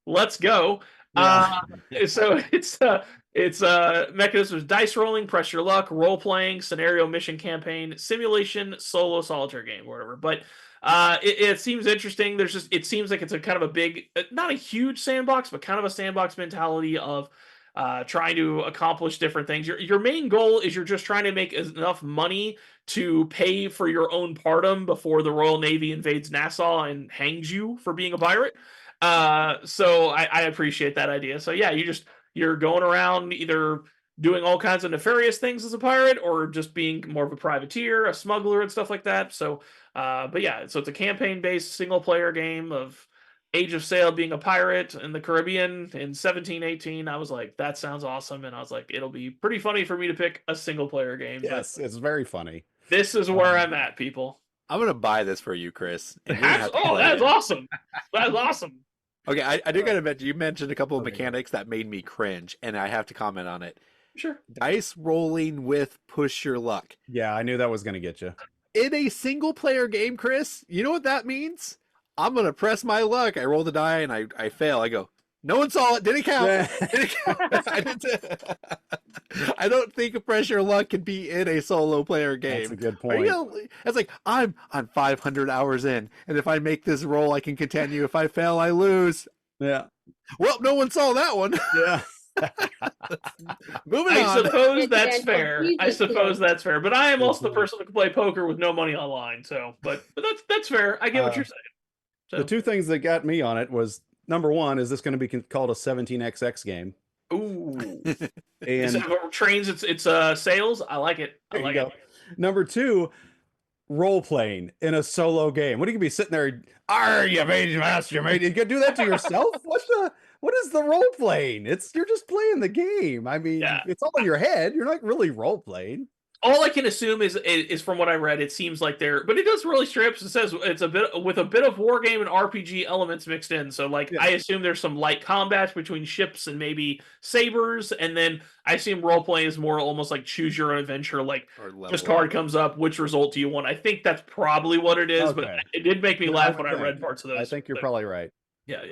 Let's go. Yeah. So it's mechanisms: dice rolling, press your luck, role playing, scenario, mission, campaign, simulation, solo, solitaire game, whatever. But it seems interesting. It seems like it's a kind of a big, not a huge sandbox, but kind of a sandbox mentality of trying to accomplish different things. Your main goal is you're just trying to make enough money to pay for your own pardon before the Royal Navy invades Nassau and hangs you for being a pirate. So I appreciate that idea. So yeah, you're going around either doing all kinds of nefarious things as a pirate or just being more of a privateer, a smuggler, and stuff like that. So but yeah, so it's a campaign-based single-player game of Age of Sail being a pirate in the Caribbean in 1718. I was like, that sounds awesome, and I was like, it'll be pretty funny for me to pick a single-player game. Yes, it's very funny. This is where I'm at, people. I'm gonna buy this for you, Chris. That's awesome. That's awesome. Okay, I do gotta mention, you mentioned a couple of mechanics that made me cringe, and I have to comment on it. Sure. Dice rolling with push your luck. Yeah, I knew that was going to get you. In a single player game, Chris, you know what that means? I'm gonna press my luck. I roll the die and I fail. I go, no one saw it. Didn't count. Didn't count. I don't think press your luck can be in a solo player game. That's a good point. It's like I'm 500 hours in, and if I make this roll, I can continue. If I fail, I lose. Yeah. Well, no one saw that one. Yeah. Moving on. I suppose that's fair. I suppose that's fair. But I am also the person who can play poker with no money online. So, but that's fair. I get what you're saying. So. The two things that got me on it was, number one, is this going to be called a 17XX game? Ooh. And trains, it's sales. I like it. I like it. Number two, role playing in a solo game. What are you gonna be sitting there? You made master, mate. You can do that to yourself? What is the role playing? You're just playing the game. I mean, it's all in your head. You're not really role playing. All I can assume is from what I read, it seems like but it does really straight up. It says it's a bit of war game and RPG elements mixed in. So I assume there's some light combat between ships and maybe sabers, and then I assume role playing is more almost like choose your own adventure. Like this card comes up, which result do you want? I think that's probably what it is. Okay. But it did make me laugh when I read parts of those. I think you're probably right. Yeah.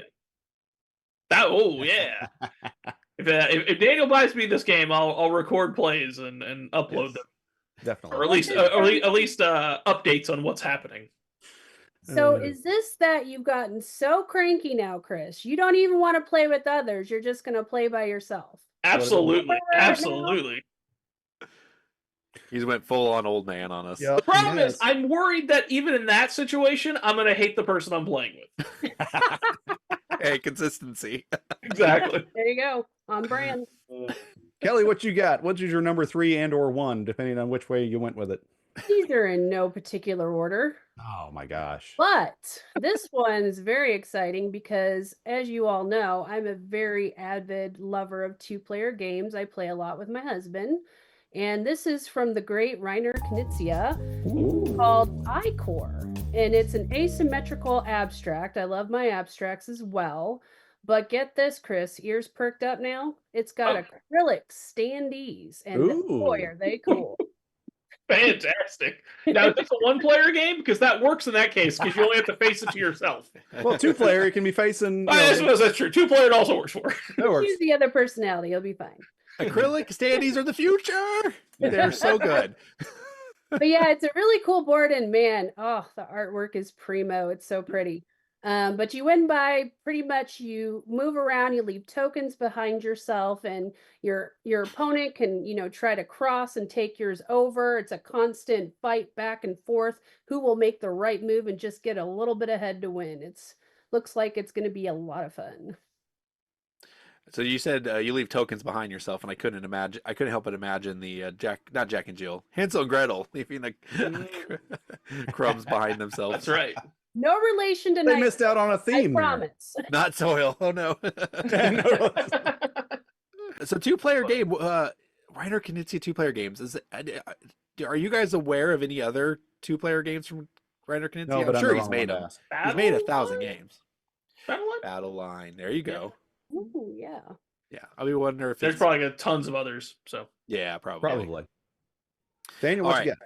If Daniel buys me this game, I'll record plays and upload them. Definitely. Or at least updates on what's happening. So is this that you've gotten so cranky now, Chris? You don't even want to play with others. You're just going to play by yourself. Absolutely. Absolutely. He's went full on old man on us. Yep, the problem is I'm worried that even in that situation, I'm going to hate the person I'm playing with. Hey, consistency. Exactly. There you go. On brand. Kelly, what you got? What is your number 3 and or 1, depending on which way you went with it? These are in no particular order. Oh my gosh. But this one is very exciting because, as you all know, I'm a very avid lover of 2-player games. I play a lot with my husband. And this is from the great Reiner Knizia called Ichor. And it's an asymmetrical abstract. I love my abstracts as well. But get this, Chris, ears perked up now. It's got acrylic standees. And boy, are they cool. Fantastic. Now, is this a 1-player game? Because that works in that case, because you only have to face it to yourself. Well, 2-player, you can be facing... that's true. 2-player, it also works for. That works. Use the other personality. You'll be fine. Acrylic standees are the future. They're so good. But yeah, it's a really cool board, and man, the artwork is primo. It's so pretty. But you win by pretty much, you move around, you leave tokens behind yourself, and your opponent can, try to cross and take yours over. It's a constant fight back and forth. Who will make the right move and just get a little bit ahead to win? Looks like it's going to be a lot of fun. So you said you leave tokens behind yourself, and I couldn't help but imagine the not Jack and Jill, Hansel and Gretel leaving the crumbs behind themselves. That's right. No relation to They missed out on a theme. I promise. Not soil. Oh no. So 2-player game. Reiner Knizia 2-player games. Are you guys aware of any other 2-player games from Reiner Knizia? No, but I'm I'm sure the he's wrong made one to them. ask. He's made 1,000 Battle Line? games. Battle Line? Battle Line. There you go. Ooh, yeah. Yeah. I mean, wonder if There's it's probably tons of others. So yeah, probably. Probably. Daniel, All what right. you got?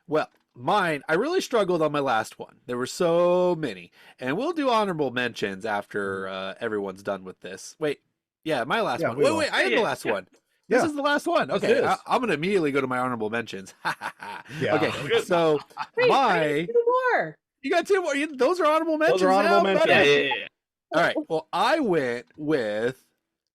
Well, mine, I really struggled on my last one. There were so many. And we'll do honorable mentions after everyone's done with this. Wait. Yeah, my last Yeah, one. we will. Wait, I am the last one. This Yeah. is the last one. This Okay, is. I'm going to immediately go to my honorable mentions. Yeah. Okay, so Wait, my... two more. You got 2 more. Those are honorable mentions. Those are honorable now, mentions. buddy? yeah. All right. Well, I went with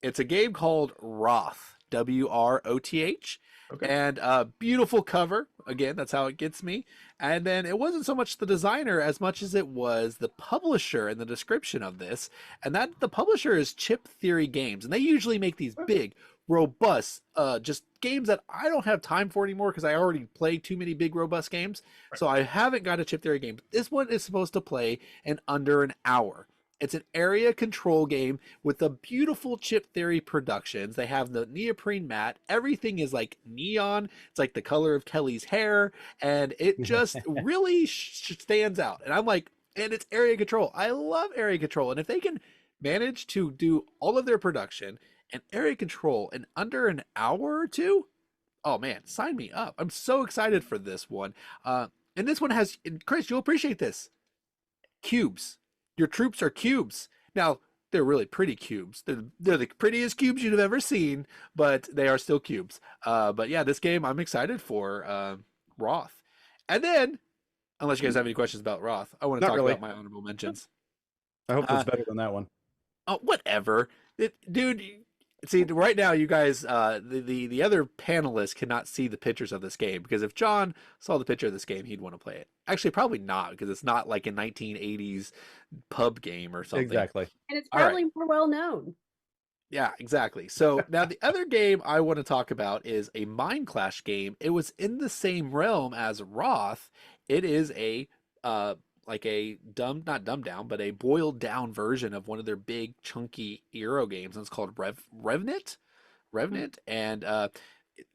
it's a game called Wroth, Wroth, Okay. and beautiful cover. Again, that's how it gets me. And then it wasn't so much the designer as much as it was the publisher and the description of this. And that the publisher is Chip Theory Games, and they usually make these big, robust, just games that I don't have time for anymore because I already play too many big, robust games. So I haven't got a Chip Theory game. This one is supposed to play in under an hour. It's an area control game with the beautiful Chip Theory productions. They have the neoprene mat. Everything is like neon. It's like the color of Kelly's hair. And it just really stands out. And I'm like, and it's area control. I love area control. And if they can manage to do all of their production and area control in under an hour or two, oh man, sign me up. I'm so excited for this one. And this one has, and Chris, you'll appreciate this, cubes. Your troops are cubes. Now, they're really pretty cubes. They're the prettiest cubes you'd have ever seen, but they are still cubes. But yeah, this game I'm excited for, Wroth. And then, unless you guys have any questions about Wroth, I want to Not talk really. about my honorable mentions. I hope it's better than that one. Oh, whatever. Dude, see, right now, you guys, the other panelists cannot see the pictures of this game, because if John saw the picture of this game, he'd want to play it. Actually, probably not, because it's not like a 1980s pub game or something. Exactly. And it's All right. probably more well known. Yeah, exactly. So now the other game I want to talk about is a Mind Clash game. It was in the same realm as Wroth. It is a like a not dumbed down, but a boiled down version of one of their big chunky Euro games, and it's called Revenant. And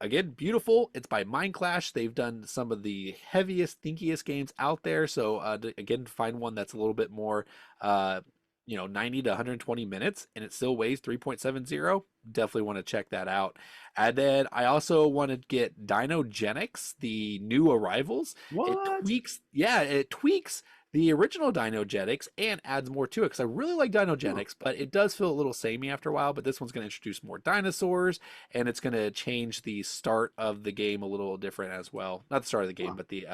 again, beautiful. It's by Mind Clash. They've done some of the heaviest, thinkiest games out there. So again, find one that's a little bit more 90 to 120 minutes, and it still weighs 3.70. Definitely want to check that out. And then I also want to get Dinogenics, the new arrivals. What? It tweaks the original Dinogenics and adds more to it, because I really like Dinogenics, but it does feel a little samey after a while. But this one's going to introduce more dinosaurs, and it's going to change the start of the game a little different as well. Not the start of the game, but the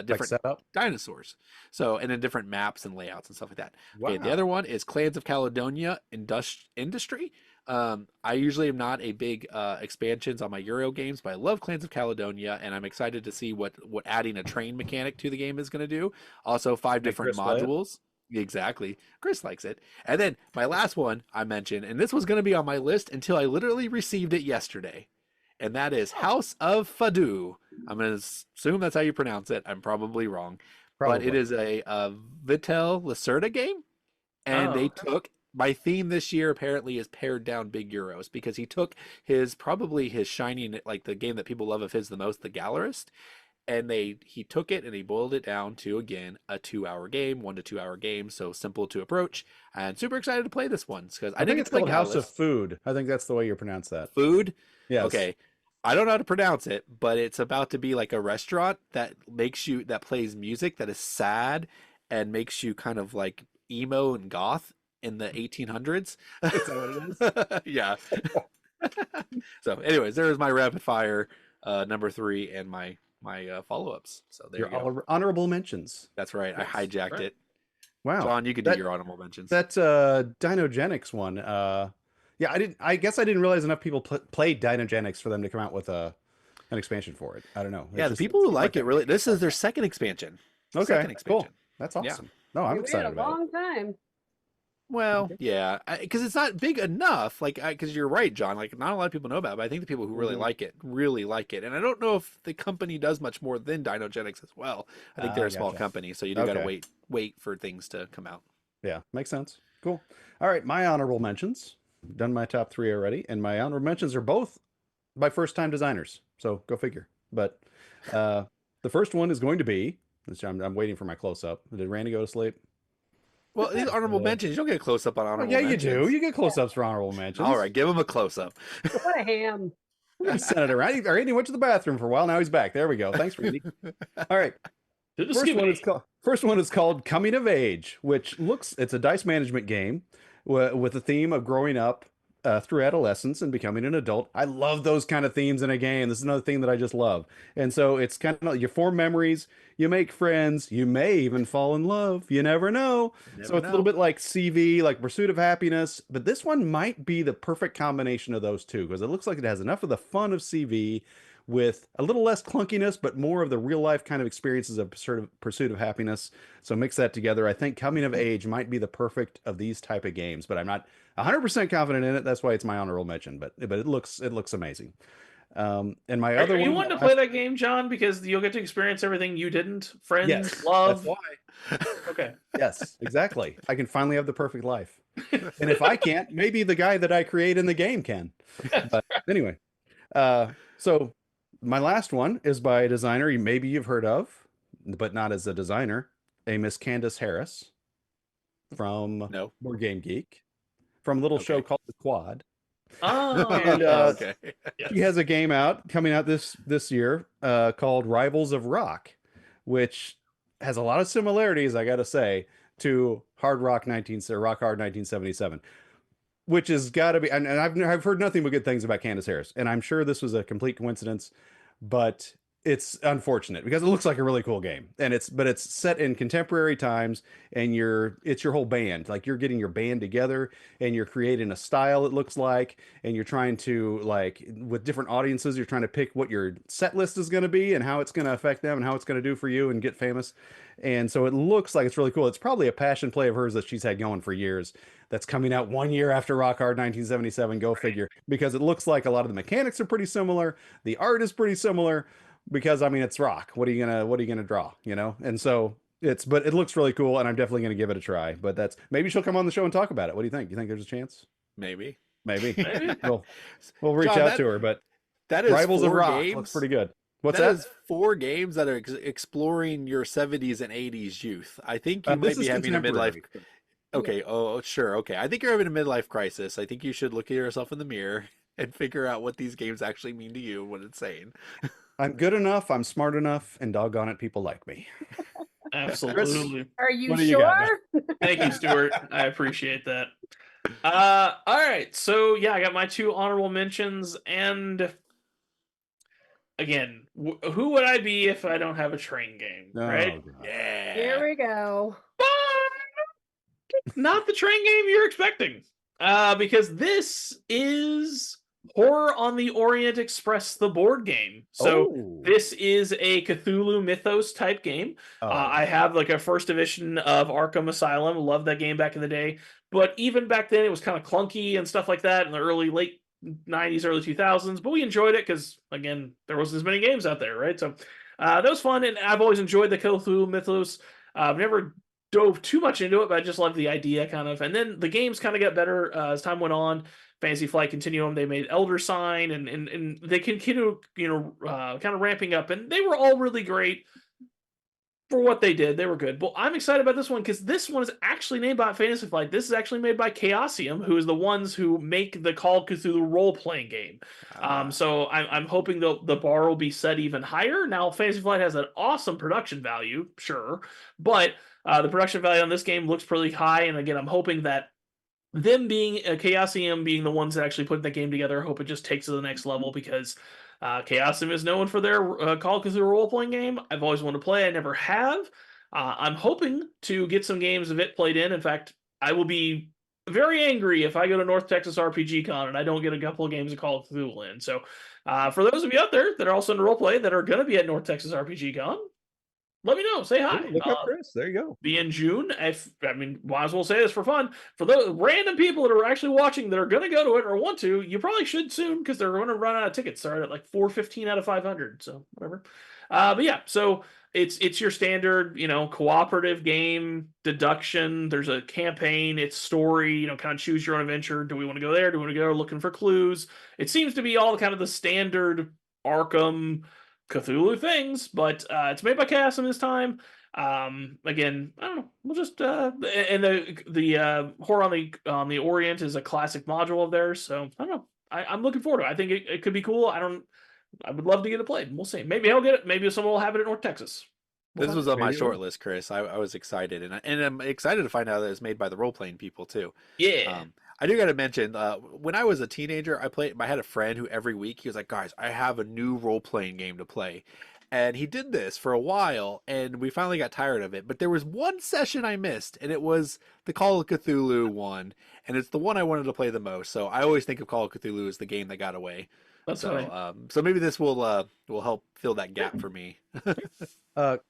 different setup? dinosaurs. So, and then different maps and layouts and stuff like that. Wow. Okay, the other one is Clans of Caledonia Industry. I usually am not a big expansions on my Euro games, but I love Clans of Caledonia, and I'm excited to see what adding a train mechanic to the game is going to do. Also, 5 different Chris play it? modules. Exactly. Chris likes it. And then my last one I mentioned, and this was going to be on my list until I literally received it yesterday, and that is House of Fadu. I'm going to assume that's how you pronounce it. I'm probably wrong. But it is a Vitel Lacerda game, and they took, my theme this year apparently is pared down big Euros, because he took his shining, like the game that people love of his the most, the Gallerist, and he took it and he boiled it down to, again, a 2-hour game, 1 to 2 hour game, so simple to approach, and super excited to play this one, because I think it's called House of Food. I think that's the way you pronounce that. Food? Yes. Okay. I don't know how to pronounce it, but it's about to be like a restaurant that plays music that is sad and makes you kind of like emo and goth in the 1800s. Is that what it is? Yeah. So anyways, there's my rapid fire number 3 and my follow-ups. So there you go. Honorable mentions. That's right. Yes. I hijacked Right. it. Wow. John, you could do your honorable mentions. That Dinogenics one. Yeah, I guess I didn't realize enough people played Dinogenics for them to come out with an expansion for it. I don't know. Yeah, the people who like it really. This is their second expansion. Okay, Second expansion. cool. That's awesome. Yeah. No, I'm We excited waited a about it. long time. Well, yeah, because it's not big enough. Like, because you're right, John. Like, not a lot of people know about it, but I think the people who really like it, and I don't know if the company does much more than Dinogenics as well. I think they're a small Gotcha. company, so you do got to wait for things to come out. Yeah, makes sense. Cool. All right, my honorable mentions. Done my top 3 already, and my honorable mentions are both by first-time designers. So go figure. But The first one is going to be, which I'm waiting for my close up. Did Randy go to sleep? Well, these honorable mentions, you don't get a close up on Oh, honorable yeah, mentions. you do. You get close ups for honorable mentions. All right, give him a close up. What a ham. He sent it around. Randy went to the bathroom for a while. Now he's back. There we go. Thanks, Randy. All right. First one is called Coming of Age, which it's a dice management game with a theme of growing up through adolescence and becoming an adult. I love those kind of themes in a game. This is another thing that I just love. And so it's kind of you form memories, you make friends, you may even fall in love. You never know. It's a little bit like CV, like Pursuit of Happiness, but this one might be the perfect combination of those two because it looks like it has enough of the fun of CV with a little less clunkiness, but more of the real life kind of experiences of Pursuit of Happiness. So mix that together. I think Coming of Age might be the perfect of these type of games, but I'm not 100% confident in it. That's why it's my honorable mention, but it looks amazing. And my other one. You wanted to play that game, John, because you'll get to experience everything you didn't. Friends, yes, love. That's why. Okay. Yes, exactly. I can finally have the perfect life. And if I can't, maybe the guy that I create in the game can. But anyway, so my last one is by a designer maybe you've heard of, but not as a designer, a Miss Candace Harris from Board Game Geek, from a little show called The Quad. Oh, and okay. She has a game coming out this year called Rivals of Rock, which has a lot of similarities, I got to say, to Rock Hard 1977. Which has got to be, and I've heard nothing but good things about Candace Harris, and I'm sure this was a complete coincidence, but it's unfortunate because it looks like a really cool game, and it's set in contemporary times, and it's your whole band, like you're getting your band together, and you're creating a style it looks like, and you're trying to with different audiences, you're trying to pick what your set list is going to be and how it's going to affect them and how it's going to do for you and get famous, and so it looks like it's really cool. It's probably a passion play of hers that she's had going for years. That's coming out 1 year after Rock Hard 1977. Go figure, because it looks like a lot of the mechanics are pretty similar. The art is pretty similar because it's rock. What are you gonna draw? And so but it looks really cool, and I'm definitely gonna give it a try. But maybe she'll come on the show and talk about it. What do you think? You think there's a chance? Maybe. We'll reach out to her. But that is Rivals of Rock games. looks pretty good. What's that? That is 4 games that are exploring your 70s and 80s youth. I think you might be having a midlife. Okay. Oh, sure. Okay. I think you're having a midlife crisis. I think you should look at yourself in the mirror and figure out what these games actually mean to you, what it's saying. I'm good enough. I'm smart enough, and doggone it, people like me. Absolutely. Are you What do you sure? Thank you, Stuart. I appreciate that. All right. So yeah, I got my 2 honorable mentions, and again, who would I be if I don't have a train game, right? God. Yeah. Here we go. Not the train game you're expecting, because this is Horror on the Orient Express, the board game. So this is a Cthulhu Mythos type game. I have a first edition of Arkham Asylum. Loved that game back in the day, but even back then it was kind of clunky and stuff like that in the late 90s, early 2000s. But we enjoyed it because, again, there wasn't as many games out there, right? So that was fun, and I've always enjoyed the Cthulhu Mythos. I've never dove too much into it, but I just loved the idea kind of. And then the games kind of got better as time went on. Fantasy Flight Continuum, they made Elder Sign, and they continue, kind of ramping up, and they were all really great for what they did. They were good. But I'm excited about this one because this one is actually named by Fantasy Flight. This is actually made by Chaosium, who is the ones who make the Call of Cthulhu role-playing game. So I'm hoping the bar will be set even higher. Now, Fantasy Flight has an awesome production value, sure, but the production value on this game looks pretty high, and again, I'm hoping that them being Chaosium being the ones that actually put the game together, I hope it just takes it to the next level, because Chaosium is known for their Call of Cthulhu role-playing game. I've always wanted to play. I never have. I'm hoping to get some games of it played in. In fact, I will be very angry if I go to North Texas RPG Con and I don't get a couple of games of Call of Cthulhu in. So for those of you out there that are also into roleplay that are going to be at North Texas RPG Con, let me know. Say hi. Look up Chris. There you go. Be in June. Might as well say this for fun. For the random people that are actually watching that are going to go to it or want to, you probably should soon, because they're going to run out of tickets. Start at 415 out of 500. So whatever. But yeah, so it's your standard, cooperative game, deduction. There's a campaign. It's story. Kind of choose your own adventure. Do we want to go there? Do we want to go looking for clues? It seems to be all kind of the standard Arkham Cthulhu things, but it's made by Chaosium this time. Again, I don't know. We'll just and the Horror on the Orient is a classic module of theirs, so I don't know. I'm looking forward to it. I think it could be cool. I would love to get it played. We'll see. Maybe I'll get it. Maybe someone will have it in North Texas. This was on my Maybe short list, Chris. I was excited, and I'm excited to find out that it's made by the role playing people too. Yeah. I do got to mention, when I was a teenager, I had a friend who every week he was like, "Guys, I have a new role playing game to play," and he did this for a while, and we finally got tired of it. But there was one session I missed, and it was the Call of Cthulhu one, and it's the one I wanted to play the most. So I always think of Call of Cthulhu as the game that got away. That's So, right. so maybe this will help fill that gap for me.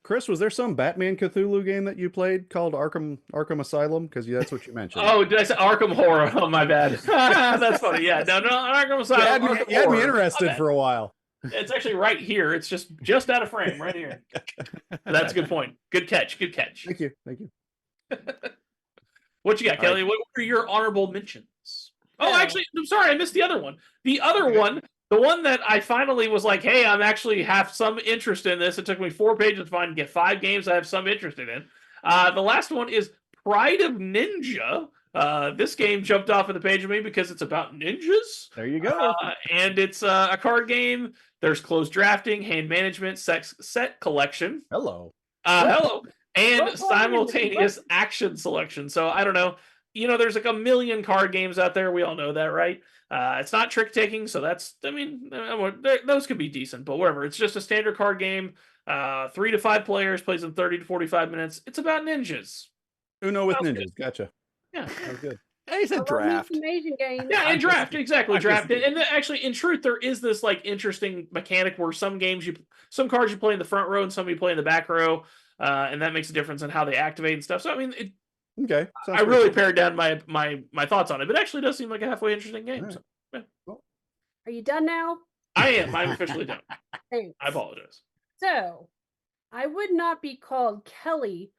Chris, was there some Batman Cthulhu game that you played called Arkham Asylum? Because that's what you mentioned. Oh, did I say Arkham Horror? Oh, my bad. That's funny. Yeah, no, Arkham Asylum. You had me Horror. interested for a while. It's actually right here. It's just out of frame, right here. That's a good point. Good catch. Good catch. Thank you. What you got, Kelly? What were your honorable mentions? Oh, actually, I'm sorry, I missed the other one. The other one, the one that I finally was like, hey, I'm actually have some interest in this. It took me 4 pages to find and get 5 games I have some interest in. The last one is Pride of Ninja. This game jumped off of the page of me because it's about ninjas. There you go. And it's a card game. There's closed drafting, hand management, set collection. Hello. Hello. And simultaneous action selection. So I don't know. There's like a million card games out there. We all know that, right? It's not trick taking, so those could be decent, but whatever. It's just a standard card game. 3 to 5 players, plays in 30 to 45 minutes. It's about ninjas. Uno with Sounds ninjas. good. Gotcha. Yeah. That was good. Hey, he said draft. Asian game. Yeah, and draft, exactly, draft. just- And actually, in truth, there is this like interesting mechanic where some cards you play in the front row and some you play in the back row, and that makes a difference in how they activate and stuff. So I mean, Okay. I really pared down my thoughts on it, but it actually does seem like a halfway interesting game. Right. So, yeah. Are you done now? I am. I'm officially done. Thanks. I apologize. So, I would not be called Kelly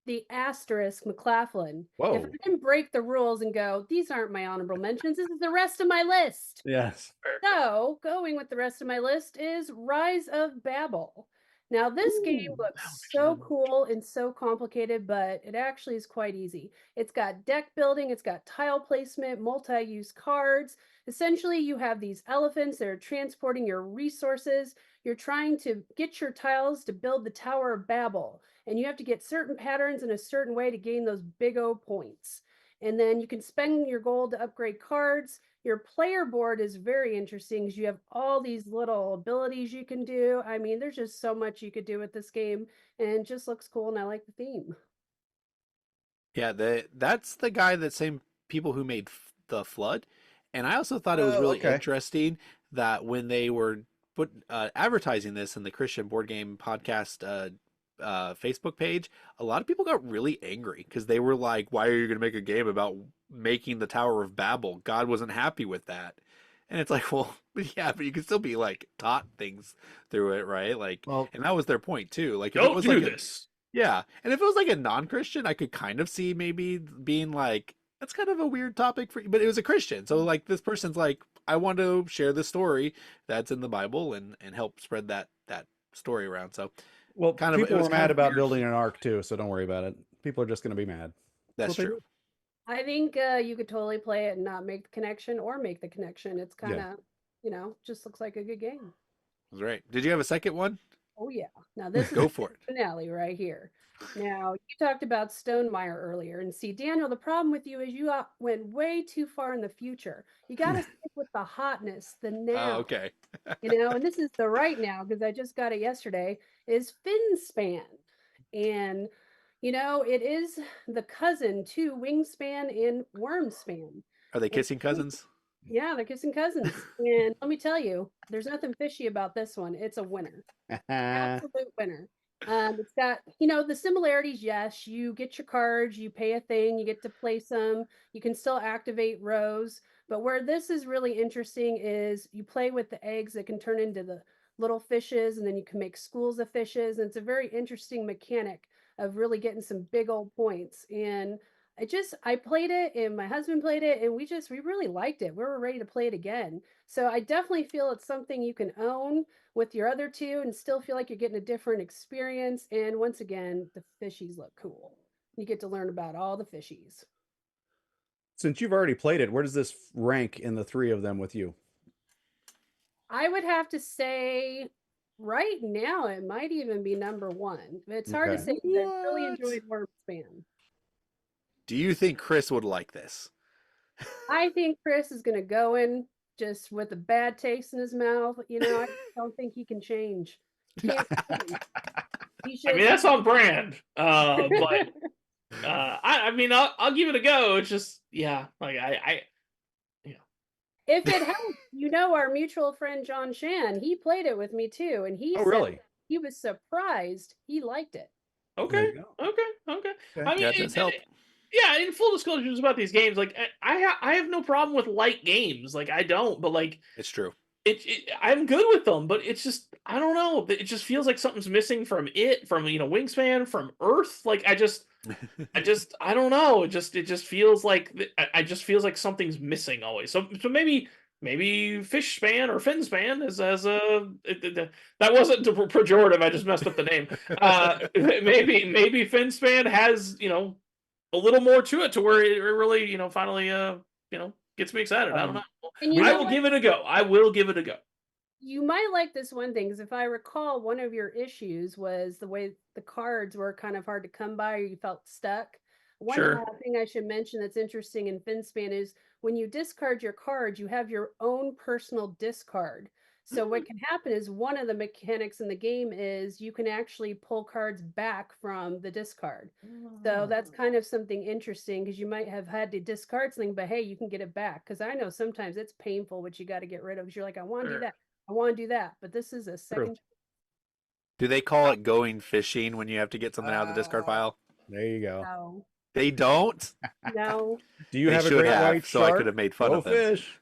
the asterisk McLaughlin if Whoa. I didn't break the rules and go, these aren't my honorable mentions. This is the rest of my list. Yes. So, going with the rest of my list is Rise of Babel. Now, this game looks so cool and so complicated, but it actually is quite easy. It's got deck building, it's got tile placement, multi-use cards. Essentially, you have these elephants that are transporting your resources. You're trying to get your tiles to build the Tower of Babel, and you have to get certain patterns in a certain way to gain those big O points. And then you can spend your gold to upgrade cards. Your player board is very interesting because you have all these little abilities you can do. I mean, there's just so much you could do with this game, and it just looks cool, and I like the theme. Yeah, that's the guy that same people who made the Flood, and I also thought it was really interesting that when they were advertising this in the Christian Board Game Podcast Facebook page, a lot of people got really angry because they were like, "Why are you going to make a game about making the Tower of Babel? God wasn't happy with that." And it's like, well, yeah, but you can still be like taught things through it, right? Like, and that was their point too. Like, if it was like this. Yeah, and if it was like a non-Christian, I could kind of see maybe being like, that's kind of a weird topic for you, but it was a Christian, so like this person's like, I want to share the story that's in the Bible and help spread that story around. So, well, kind of people were mad about weird. building an ark too, so don't worry about it. People are just going to be mad. That's true. I think you could totally play it and not make the connection or make the connection. It's kind of, just looks like a good game. That's right. Did you have a second one? Oh yeah. Now this is Go for it. Finale right here. Now you talked about Stonemaier earlier, and see, Daniel, the problem with you is you went way too far in the future. You got to stick with the hotness, the now. Oh, okay. And this is the right now because I just got it yesterday. Is Finspan, and it is the cousin to Wingspan and Wormspan. Are they kissing cousins? Yeah, they're kissing cousins. And let me tell you, there's nothing fishy about this one. It's a winner. Absolute winner. It's got, the similarities. Yes, you get your cards, you pay a thing, you get to place them. You can still activate rows. But where this is really interesting is you play with the eggs that can turn into the little fishes, and then you can make schools of fishes. And it's a very interesting mechanic of really getting some big old points. And I played it and my husband played it and we really liked it. We were ready to play it again. So I definitely feel it's something you can own with your other two and still feel like you're getting a different experience. And once again, the fishies look cool. You get to learn about all the fishies. Since you've already played it, where does this rank in the three of them with you? I would have to say right now it might even be number one. It's hard to say because I really enjoyed Wormspan. Do you think Chris would like this? I think Chris is going to go in just with a bad taste in his mouth. You know, I don't think he can change. Can't change. I mean, that's on brand. But I mean, I'll give it a go. It's just, yeah, like If it helps, you know, our mutual friend John Shan, he played it with me too, and he said really? he was surprised he liked it. Okay. I mean, Yeah, it does help. Yeah, in full disclosure about these games, like I have no problem with light games. Like I don't, but like it's true. I'm good with them, but it's just I don't know. It just feels like something's missing from Wingspan, from Earth. Like I don't know. It just feels like I just feels like something's missing always. So maybe Fish Span or Fin Span as a that wasn't pejorative. I just messed up the name. Maybe Fin Span has a little more to it to where it really finally gets me excited. I don't know. I will give it a go. I will give it a go. You might like this one thing, because if I recall, one of your issues was the way the cards were kind of hard to come by, or you felt stuck. One thing I should mention that's interesting in Finspan is when you discard your cards, you have your own personal discard. So what can happen is one of the mechanics in the game is you can actually pull cards back from the discard. So that's kind of something interesting, because you might have had to discard something, but hey, you can get it back. Because I know sometimes it's painful what you got to get rid of, because you're like, I want to do that. I want to do that. But this is a second. Do they call it going fishing when you have to get something out of the discard pile? There you go. No. They don't? No. Do you have a great white so shark? I could have made fun of them. Fish.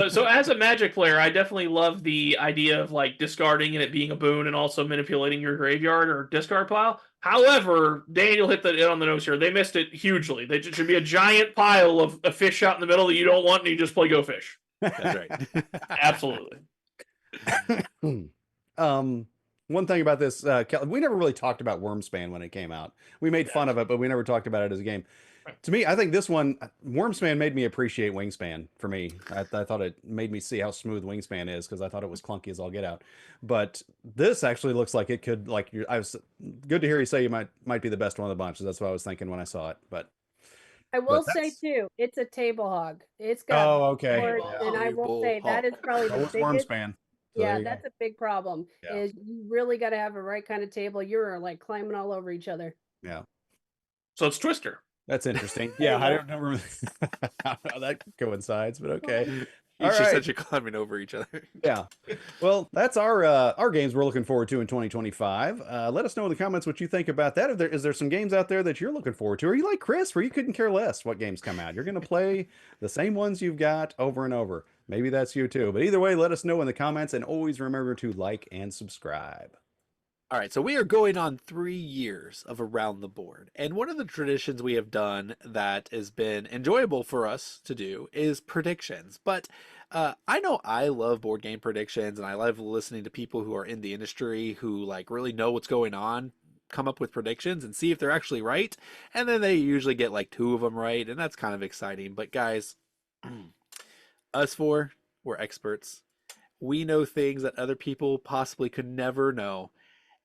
So as a Magic player, I definitely love the idea of like discarding and it being a boon, and also manipulating your graveyard or discard pile. However, Daniel hit it on the nose here. They missed it hugely. There should be a giant pile of a fish out in the middle that you don't want, and you just play Go Fish. That's right. Absolutely. One thing about this, we never really talked about Wormspan when it came out. We made fun of it, but we never talked about it as a game. To me, I think this one, Wormspan, made me appreciate Wingspan. For me, I thought it made me see how smooth Wingspan is, because I thought it was clunky as all get out. But this actually looks like it could, I was good to hear you say you might be the best one of the bunch. That's what I was thinking when I saw it. But I will say too, it's a table hog. It's got okay, boards, and I will say that is probably the biggest. Wormspan. Yeah, that's a big problem. Is you really got to have a right kind of table. You're like climbing all over each other. Yeah. So it's Twister. That's interesting. Yeah, I don't know how that coincides, but okay. You just said you're climbing over each other. Yeah. Well, that's our games we're looking forward to in 2025. Let us know in the comments what you think about that. Is there some games out there that you're looking forward to? Or you like Chris, where you couldn't care less what games come out? You're going to play the same ones you've got over and over. Maybe that's you too. But either way, let us know in the comments, and always remember to like and subscribe. All right, so we are going on 3 years of Around the Board. And one of the traditions we have done that has been enjoyable for us to do is predictions. But I know I love board game predictions, and I love listening to people who are in the industry who really know what's going on, come up with predictions and see if they're actually right. And then they usually get 2 of them right, and that's kind of exciting. But guys, us four, we're experts. We know things that other people possibly could never know.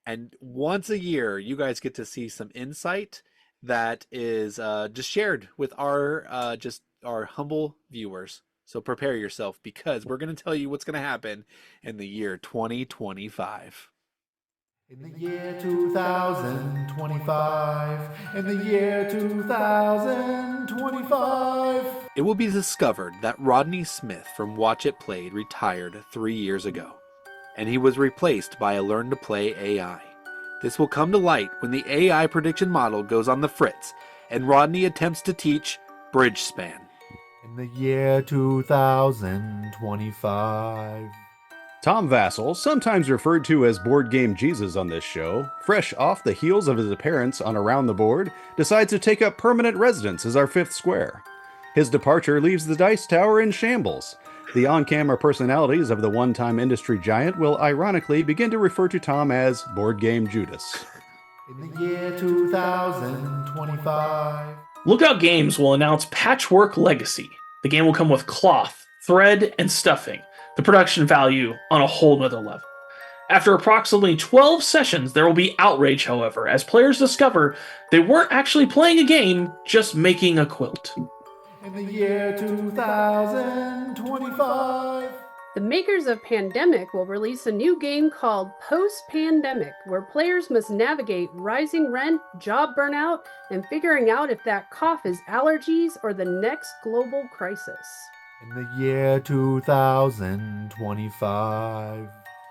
And once a year, you guys get to see some insight that is just shared with our humble viewers. So prepare yourself, because we're going to tell you what's going to happen in the year 2025. In the year 2025, in the year 2025. It will be discovered that Rodney Smith from Watch It Played retired 3 years ago, and he was replaced by a learn-to-play AI. This will come to light when the AI prediction model goes on the fritz, and Rodney attempts to teach Bridge Span. In the year 2025. Tom Vassell, sometimes referred to as Board Game Jesus on this show, fresh off the heels of his appearance on Around the Board, decides to take up permanent residence as our fifth square. His departure leaves the Dice Tower in shambles. The on-camera personalities of the one-time industry giant will ironically begin to refer to Tom as Board Game Judas. In the year 2025. Lookout Games will announce Patchwork Legacy. The game will come with cloth, thread, and stuffing. The production value on a whole nother level. After approximately 12 sessions, there will be outrage, however, as players discover they weren't actually playing a game, just making a quilt. In the year 2025. The makers of Pandemic will release a new game called Post-Pandemic, where players must navigate rising rent, job burnout, and figuring out if that cough is allergies or the next global crisis. In the year 2025.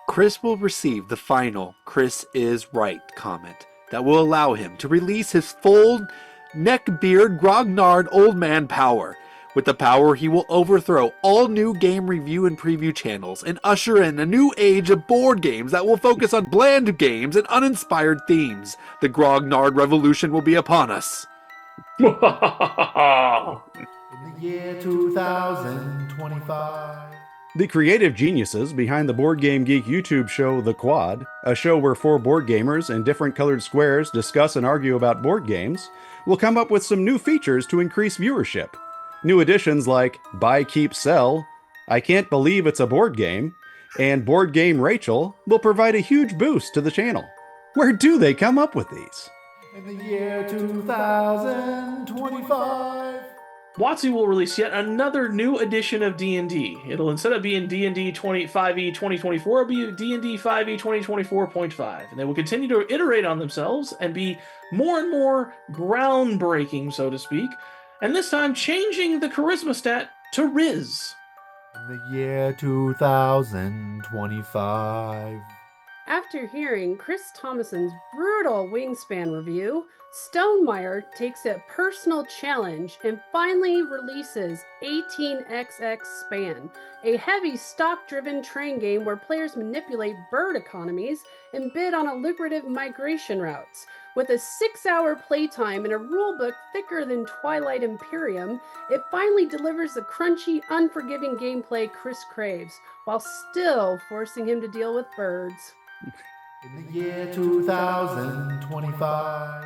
Chris will receive the final "Chris is right" comment that will allow him to release his full neckbeard grognard old man power. With the power, he will overthrow all new game review and preview channels and usher in a new age of board games that will focus on bland games and uninspired themes. The grognard revolution will be upon us. In the year 2025. The creative geniuses behind the Board Game Geek YouTube show The Quad, a show where four board gamers in different colored squares discuss and argue about board games, will come up with some new features to increase viewership. New additions like Buy, Keep, Sell, I Can't Believe It's a Board Game, and Board Game Rachel will provide a huge boost to the channel. Where do they come up with these? In the year 2025. WotC will release yet another new edition of D&D. It'll, instead of being D&D 5e 2024, it'll be D&D 5e 2024.5. And they will continue to iterate on themselves and be more and more groundbreaking, so to speak. And this time changing the charisma stat to Riz. In the year 2025. After hearing Chris Thomason's brutal Wingspan review, Stonemeyer takes a personal challenge and finally releases 18XX Span, a heavy stock-driven train game where players manipulate bird economies and bid on a lucrative migration routes. With a 6-hour playtime and a rulebook thicker than Twilight Imperium, it finally delivers the crunchy, unforgiving gameplay Chris craves, while still forcing him to deal with birds. In the year 2025.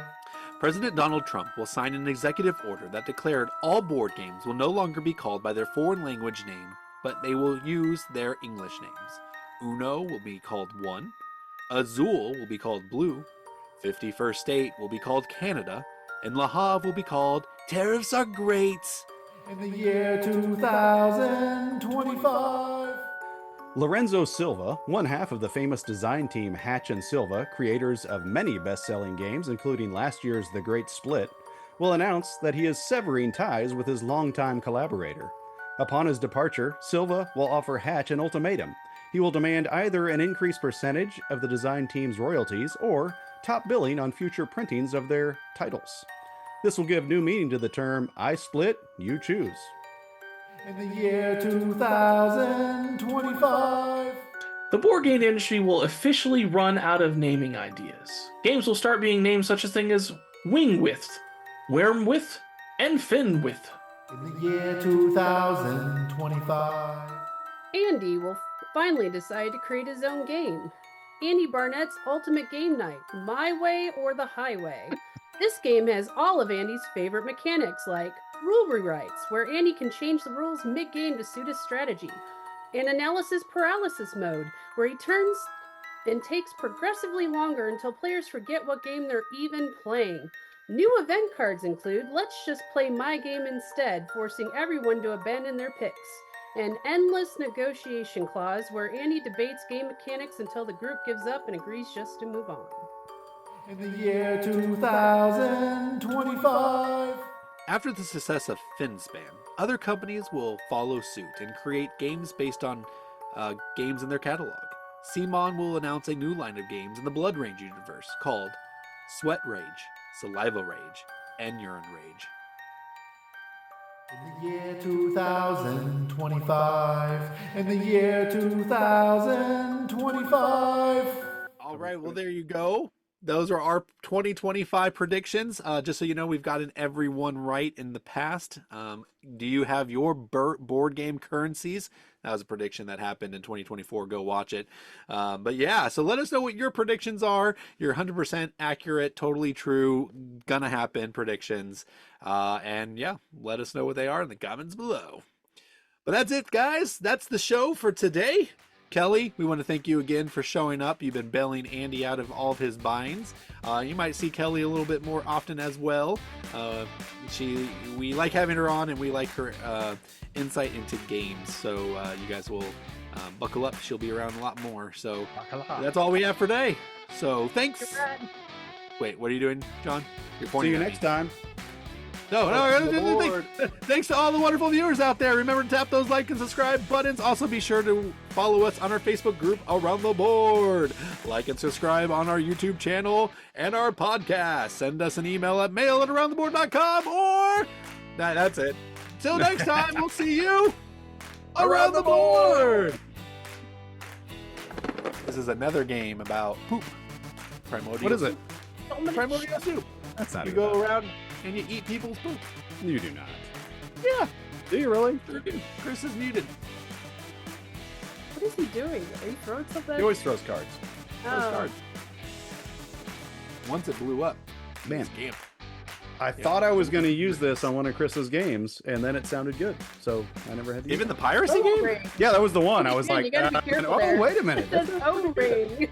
President Donald Trump will sign an executive order that declared all board games will no longer be called by their foreign language name, but they will use their English names. Uno will be called One, Azul will be called Blue, 51st State will be called Canada, and Le Havre will be called Tariffs Are Great. In the year 2025. Lorenzo Silva, one half of the famous design team Hatch and Silva, creators of many best-selling games, including last year's The Great Split, will announce that he is severing ties with his longtime collaborator. Upon his departure, Silva will offer Hatch an ultimatum. He will demand either an increased percentage of the design team's royalties or top billing on future printings of their titles. This will give new meaning to the term, I split, you choose. In the year 2025. The board game industry will officially run out of naming ideas. Games will start being named such a thing as Wingwith, Wormwith, and Finwith. In the year 2025. Andy will finally decide to create his own game. Andy Barnett's Ultimate Game Night, My Way or the Highway. This game has all of Andy's favorite mechanics like rule rewrites, where Andy can change the rules mid-game to suit his strategy, and analysis paralysis mode, where he turns and takes progressively longer until players forget what game they're even playing. New event cards include Let's Just Play My Game Instead, forcing everyone to abandon their picks, an endless negotiation clause where Andy debates game mechanics until the group gives up and agrees just to move on. In the year 2025. After the success of FinSpan, other companies will follow suit and create games based on games in their catalog. CMON will announce a new line of games in the Blood Rage universe called Sweat Rage, Saliva Rage, and Urine Rage. In the year 2025. In the year 2025. All right, well, there you go. Those are our 2025 predictions. Just so you know, we've gotten every one right in the past. Do you have your board game currencies? That was a prediction that happened in 2024. Go watch it. But yeah, so let us know what your predictions are. Your 100% accurate, totally true, gonna happen predictions. And yeah, let us know what they are in the comments below. But that's it, guys. That's the show for today. Kelly, we want to thank you again for showing up. You've been bailing Andy out of all of his binds. You might see Kelly a little bit more often as well. We like having her on, and we like her insight into games. So you guys will buckle up. She'll be around a lot more. So that's all we have for today. So thanks. Wait, what are you doing, John? You're pointing. See you at next me. time. No, thanks to all the wonderful viewers out there. Remember to tap those like and subscribe buttons. Also, be sure to follow us on our Facebook group, Around the Board. Like and subscribe on our YouTube channel and our podcast. Send us an email at mail@aroundtheboard.com or... that's it. Till next time, we'll see you around the board. This is another game about poop. Primordial What is it? soup. Primordial soup. That's not You even go that. around and you eat people's poop. You do not. Yeah, Do you really? sure do. Chris is muted. What is he doing? Are you throwing something? He always throws cards. Those Oh. cards. Once it blew up. Man, Scam. I thought I was going to use this on one of Chris's games, and then it sounded good, so I never had to use Even it. the piracy game? Ring. Yeah, that was the one. I was Yeah, like, you gotta be careful oh, there. wait a minute. It says O ring.